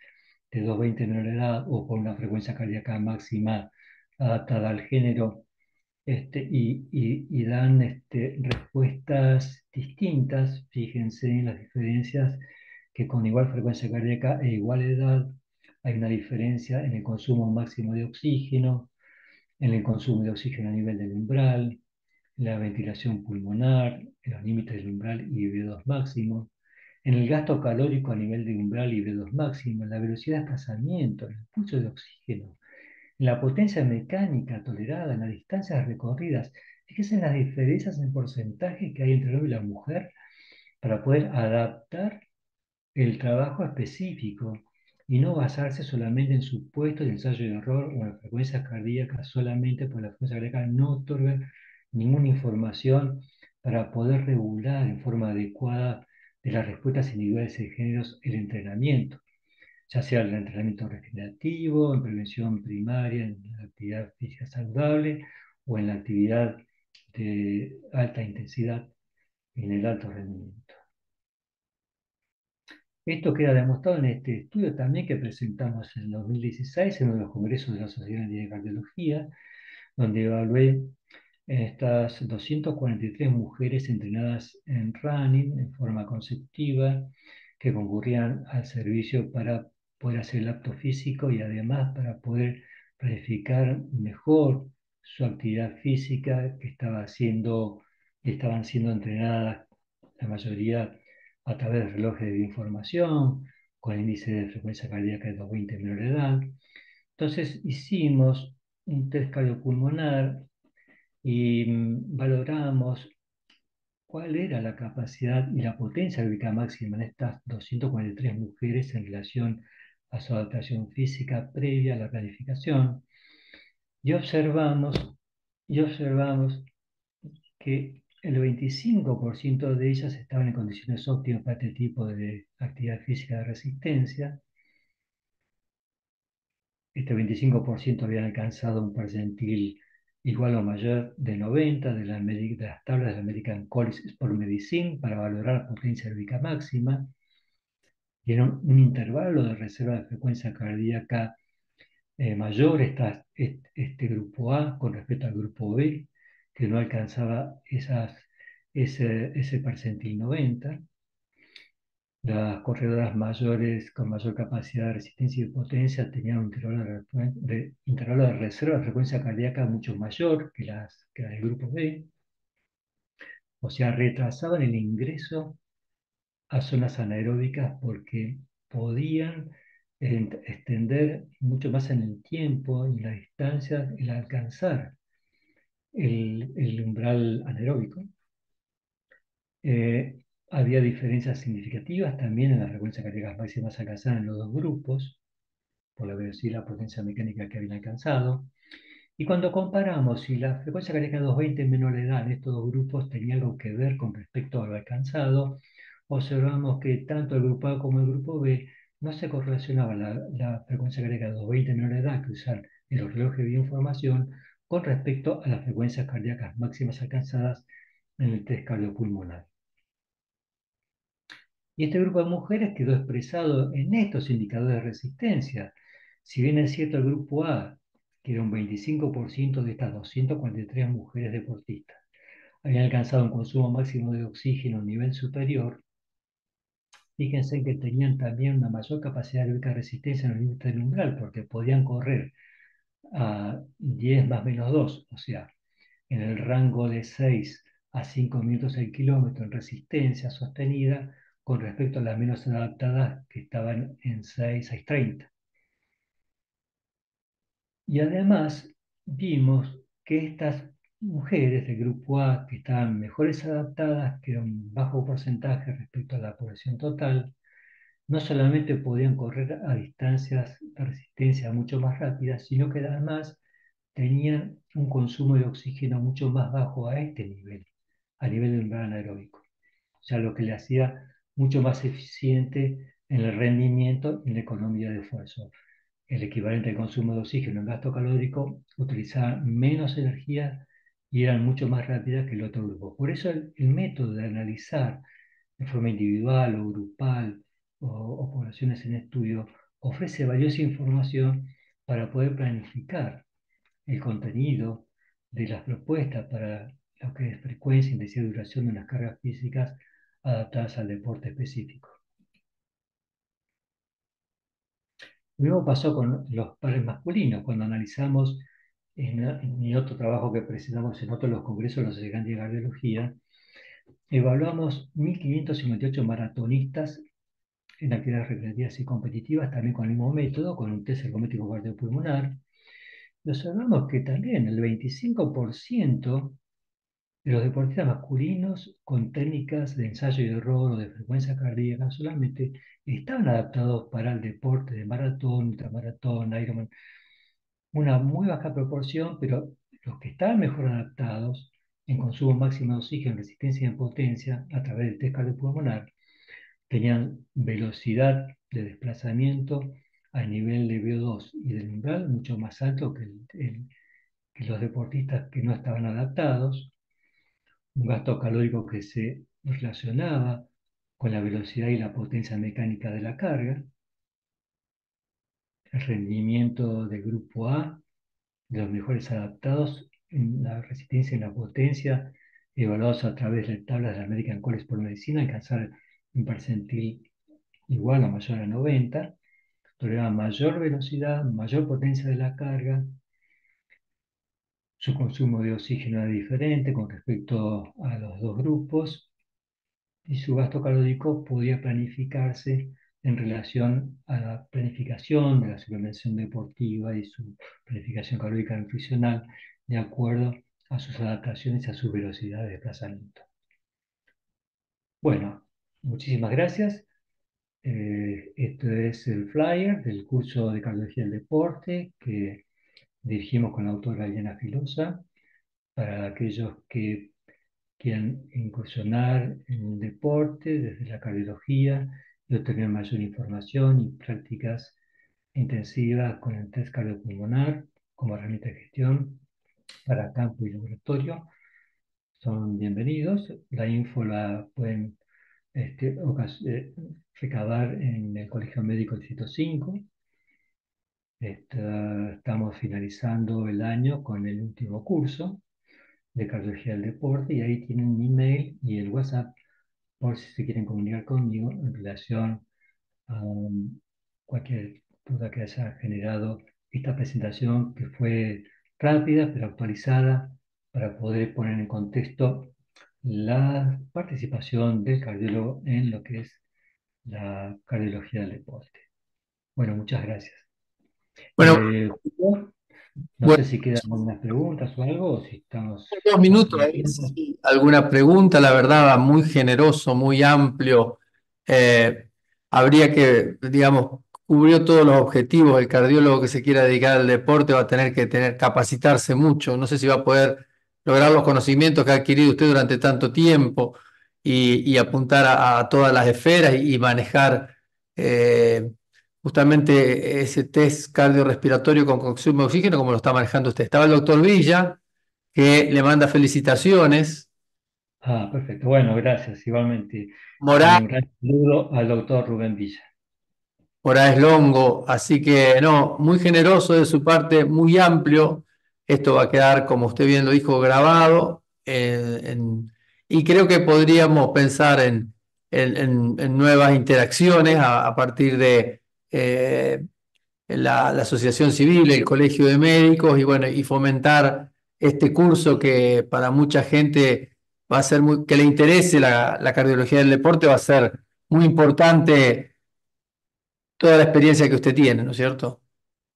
de 220 menor edad o con una frecuencia cardíaca máxima adaptada al género, y dan respuestas distintas. Fíjense en las diferencias que con igual frecuencia cardíaca e igual edad hay una diferencia en el consumo máximo de oxígeno, en el consumo de oxígeno a nivel del umbral, la ventilación pulmonar, en los límites del umbral y V2 máximo, en el gasto calórico a nivel de umbral y V2 máximo, en la velocidad de desplazamiento, en el pulso de oxígeno, en la potencia mecánica tolerada, en las distancias recorridas. Fíjense en las diferencias en porcentaje que hay entre el hombre y la mujer para poder adaptar el trabajo específico y no basarse solamente en supuestos de ensayo y error o en frecuencias cardíacas solamente, porque la frecuencia cardíaca no otorga ninguna información para poder regular en forma adecuada de las respuestas individuales de géneros el entrenamiento, ya sea el entrenamiento regenerativo, en prevención primaria, en la actividad física saludable o en la actividad de alta intensidad en el alto rendimiento. Esto queda demostrado en este estudio también que presentamos en 2016 en uno de los congresos de la Sociedad de Cardiología, donde evalué estas 243 mujeres entrenadas en running en forma consecutiva que concurrían al servicio para poder hacer el acto físico y además para poder planificar mejor su actividad física que estaban siendo entrenadas la mayoría a través de relojes de bioinformación, con índice de frecuencia cardíaca de 220 menor de edad. Entonces hicimos un test cardiopulmonar y valoramos cuál era la capacidad y la potencia aeróbica máxima en estas 243 mujeres en relación a su adaptación física previa a la planificación y observamos que el 25% de ellas estaban en condiciones óptimas para este tipo de actividad física de resistencia. Este 25% habían alcanzado un percentil igual o mayor de 90 de las tablas de la American College Sport Medicine para valorar potencia aeróbica máxima. Y en un intervalo de reserva de frecuencia cardíaca mayor está este grupo A con respecto al grupo B, que no alcanzaba ese percentil 90. Las corredoras mayores con mayor capacidad de resistencia y potencia tenían un intervalo de reserva de frecuencia cardíaca mucho mayor que las del grupo B, o sea, retrasaban el ingreso a zonas anaeróbicas porque podían extender mucho más en el tiempo y en la distancia el alcanzar el umbral anaeróbico. Había diferencias significativas también en las frecuencias cardíacas máximas alcanzadas en los dos grupos, por la velocidad y la potencia mecánica que habían alcanzado. Y cuando comparamos si la frecuencia cardíaca 220 en menor edad en estos dos grupos tenía algo que ver con respecto a lo alcanzado, observamos que tanto el grupo A como el grupo B no se correlacionaba la frecuencia cardíaca 220 en menor edad que usan en los relojes de bioinformación con respecto a las frecuencias cardíacas máximas alcanzadas en el test cardiopulmonar. Y este grupo de mujeres quedó expresado en estos indicadores de resistencia. Si bien es cierto el grupo A, que era un 25% de estas 243 mujeres deportistas, habían alcanzado un consumo máximo de oxígeno a un nivel superior, fíjense que tenían también una mayor capacidad aeróbica de resistencia en el límite del umbral, porque podían correr a 10 más menos 2, o sea, en el rango de 6 a 5 minutos el kilómetro en resistencia sostenida con respecto a las menos adaptadas que estaban en 6 a 6:30. Y además vimos que estas mujeres del grupo A, que estaban mejores adaptadas, que era un bajo porcentaje respecto a la población total, no solamente podían correr a distancias de resistencia mucho más rápidas, sino que además tenían un consumo de oxígeno mucho más bajo a este nivel, a nivel del umbral anaeróbico. O sea, lo que le hacía mucho más eficiente en el rendimiento y en la economía de esfuerzo. El equivalente al consumo de oxígeno en gasto calórico utilizaban menos energía y eran mucho más rápidas que el otro grupo. Por eso el método de analizar de forma individual o grupal o poblaciones en estudio ofrece valiosa información para poder planificar el contenido de las propuestas para lo que es frecuencia, intensidad y duración de unas cargas físicas adaptadas al deporte específico. Lo mismo pasó con los pares masculinos, cuando analizamos en mi otro trabajo que presentamos en otro de los congresos de la Sociedad de Cardiología, evaluamos 1.558 maratonistas en actividades recreativas y competitivas, también con el mismo método, con un test ergométrico cardiopulmonar. Y observamos que también el 25% de los deportistas masculinos con técnicas de ensayo y error o de frecuencia cardíaca solamente estaban adaptados para el deporte de maratón, ultramaratón, Ironman, una muy baja proporción, pero los que estaban mejor adaptados en consumo máximo de oxígeno, resistencia y en potencia a través del test cardiopulmonar tenían velocidad de desplazamiento a nivel de VO2 y del umbral mucho más alto que los deportistas que no estaban adaptados, un gasto calórico que se relacionaba con la velocidad y la potencia mecánica de la carga, el rendimiento del grupo A, de los mejores adaptados en la resistencia y la potencia, evaluados a través de tablas de la American College por Medicina, alcanzar un percentil igual o mayor a 90, toleraban mayor velocidad, mayor potencia de la carga, su consumo de oxígeno era diferente con respecto a los dos grupos y su gasto calórico podía planificarse en relación a la planificación de la suplementación deportiva y su planificación calórica nutricional de acuerdo a sus adaptaciones y a su velocidad de desplazamiento. Bueno, muchísimas gracias. Esto es el flyer del curso de cardiología del deporte que dirigimos con la autora Elena Filosa para aquellos que quieran incursionar en el deporte desde la cardiología y obtener mayor información y prácticas intensivas con el test cardiopulmonar como herramienta de gestión para campo y laboratorio. Son bienvenidos. La info la pueden recabar en el Colegio Médico Distrito 5. Estamos finalizando el año con el último curso de cardiología del deporte y ahí tienen mi email y el WhatsApp por si se quieren comunicar conmigo en relación a cualquier duda que haya generado esta presentación que fue rápida pero actualizada para poder poner en contexto la participación del cardiólogo en lo que es la cardiología del deporte. Bueno, muchas gracias. Bueno, No sé bueno, si quedan algunas preguntas o algo, o si estamos 2 minutos, bajo el a ver tiempo. si alguna pregunta, la verdad, muy generoso, muy amplio. Eh, Habría que, digamos, cubrió todos los objetivos. El cardiólogo que se quiera dedicar al deporte va a tener que capacitarse mucho. No sé si va a poder lograr los conocimientos que ha adquirido usted durante tanto tiempo y apuntar a todas las esferas y manejar eh, justamente ese test cardiorrespiratorio con consumo de oxígeno como lo está manejando usted. Estaba el doctor Villa que le manda felicitaciones. Ah, perfecto. Bueno, gracias. Igualmente, Morá, un gran saludo al doctor Rubén Villa. Moraes Longo, así que no, muy generoso de su parte, muy amplio. Esto va a quedar, como usted bien lo dijo, grabado y creo que podríamos pensar en nuevas interacciones a partir de la Asociación Civil, el Colegio de Médicos y bueno, y fomentar este curso que para mucha gente va a ser muy, que le interese la cardiología del deporte, va a ser muy importante toda la experiencia que usted tiene, ¿no es cierto?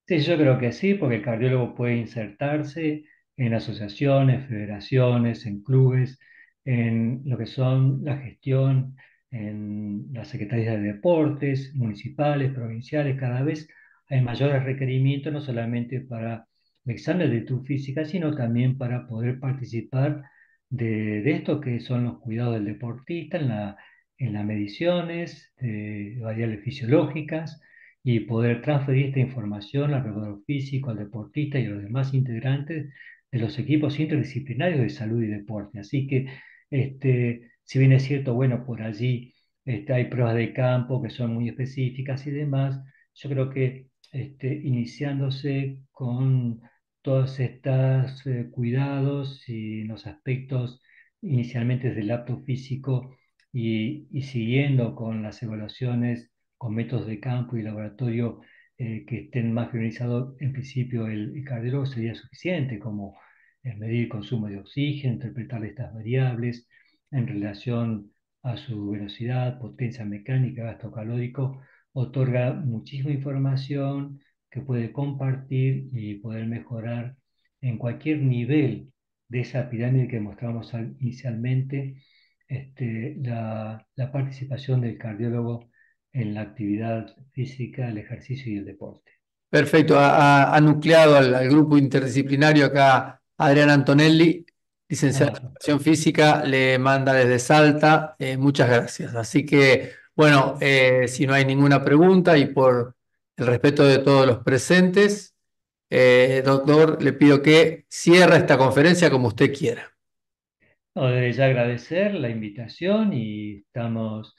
Sí, yo creo que sí, porque el cardiólogo puede insertarse en asociaciones, federaciones, en clubes, en lo que son la gestión, en las secretarías de deportes, municipales, provinciales. Cada vez hay mayores requerimientos, no solamente para el examen de tu física, sino también para poder participar de esto que son los cuidados del deportista en las mediciones de variables fisiológicas y poder transferir esta información al preparador físico, al deportista y a los demás integrantes de los equipos interdisciplinarios de salud y deporte. Así que, si bien es cierto, bueno, por allí hay pruebas de campo que son muy específicas y demás, yo creo que iniciándose con todos estos cuidados y los aspectos inicialmente desde el acto físico y siguiendo con las evaluaciones con métodos de campo y laboratorio que estén más priorizados, en principio el cardiólogo sería suficiente, como medir el consumo de oxígeno, interpretar estas variables en relación a su velocidad, potencia mecánica, gasto calórico, otorga muchísima información que puede compartir y poder mejorar en cualquier nivel de esa pirámide que mostramos inicialmente, la participación del cardiólogo en la actividad física, el ejercicio y el deporte. Perfecto, ha nucleado al grupo interdisciplinario acá Adrián Antonelli, licenciado en Ah, Educación Física, le manda desde Salta, muchas gracias. Así que, bueno, si no hay ninguna pregunta y por el respeto de todos los presentes, doctor, le pido que cierre esta conferencia como usted quiera. no, desde ya agradecer la invitación y estamos,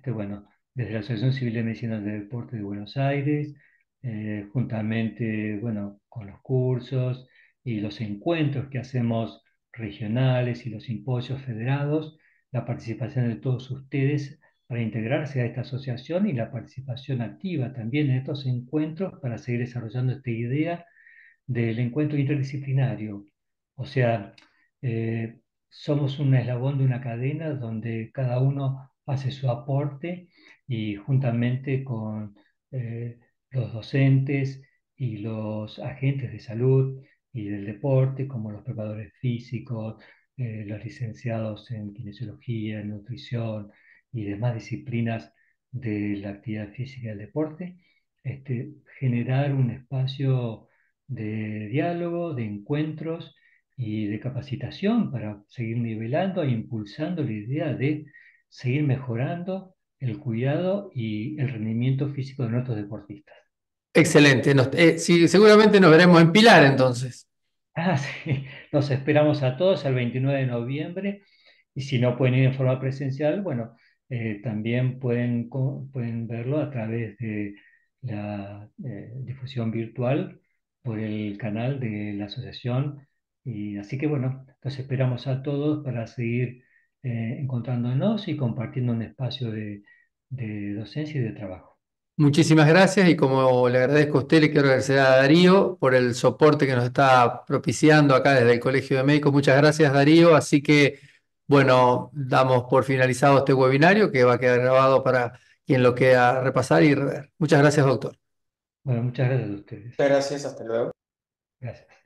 bueno, desde la Asociación Civil de Medicina del Deporte de Buenos Aires, juntamente, bueno, con los cursos y los encuentros que hacemos regionales y los simposios federados, la participación de todos ustedes para integrarse a esta asociación y la participación activa también en estos encuentros para seguir desarrollando esta idea del encuentro interdisciplinario. O sea, eh, somos un eslabón de una cadena donde cada uno hace su aporte y juntamente con eh, los docentes y los agentes de salud y del deporte, como los preparadores físicos, los licenciados en kinesiología, en nutrición y demás disciplinas de la actividad física y el deporte, generar un espacio de diálogo, de encuentros y de capacitación para seguir nivelando e impulsando la idea de seguir mejorando el cuidado y el rendimiento físico de nuestros deportistas. Excelente, sí, seguramente nos veremos en Pilar entonces. Ah, sí, los esperamos a todos el 29 de noviembre y si no pueden ir en forma presencial, bueno, también pueden verlo a través de la difusión virtual por el canal de la asociación. Y así que bueno, los esperamos a todos para seguir encontrándonos y compartiendo un espacio de docencia y de trabajo. Muchísimas gracias y como le agradezco a usted, le quiero agradecer a Darío por el soporte que nos está propiciando acá desde el Colegio de Médicos. Muchas gracias, Darío. Así que, bueno, damos por finalizado este webinario que va a quedar grabado para quien lo quiera repasar y rever. Muchas gracias, doctor. Bueno, muchas gracias a ustedes. Muchas gracias, hasta luego. Gracias.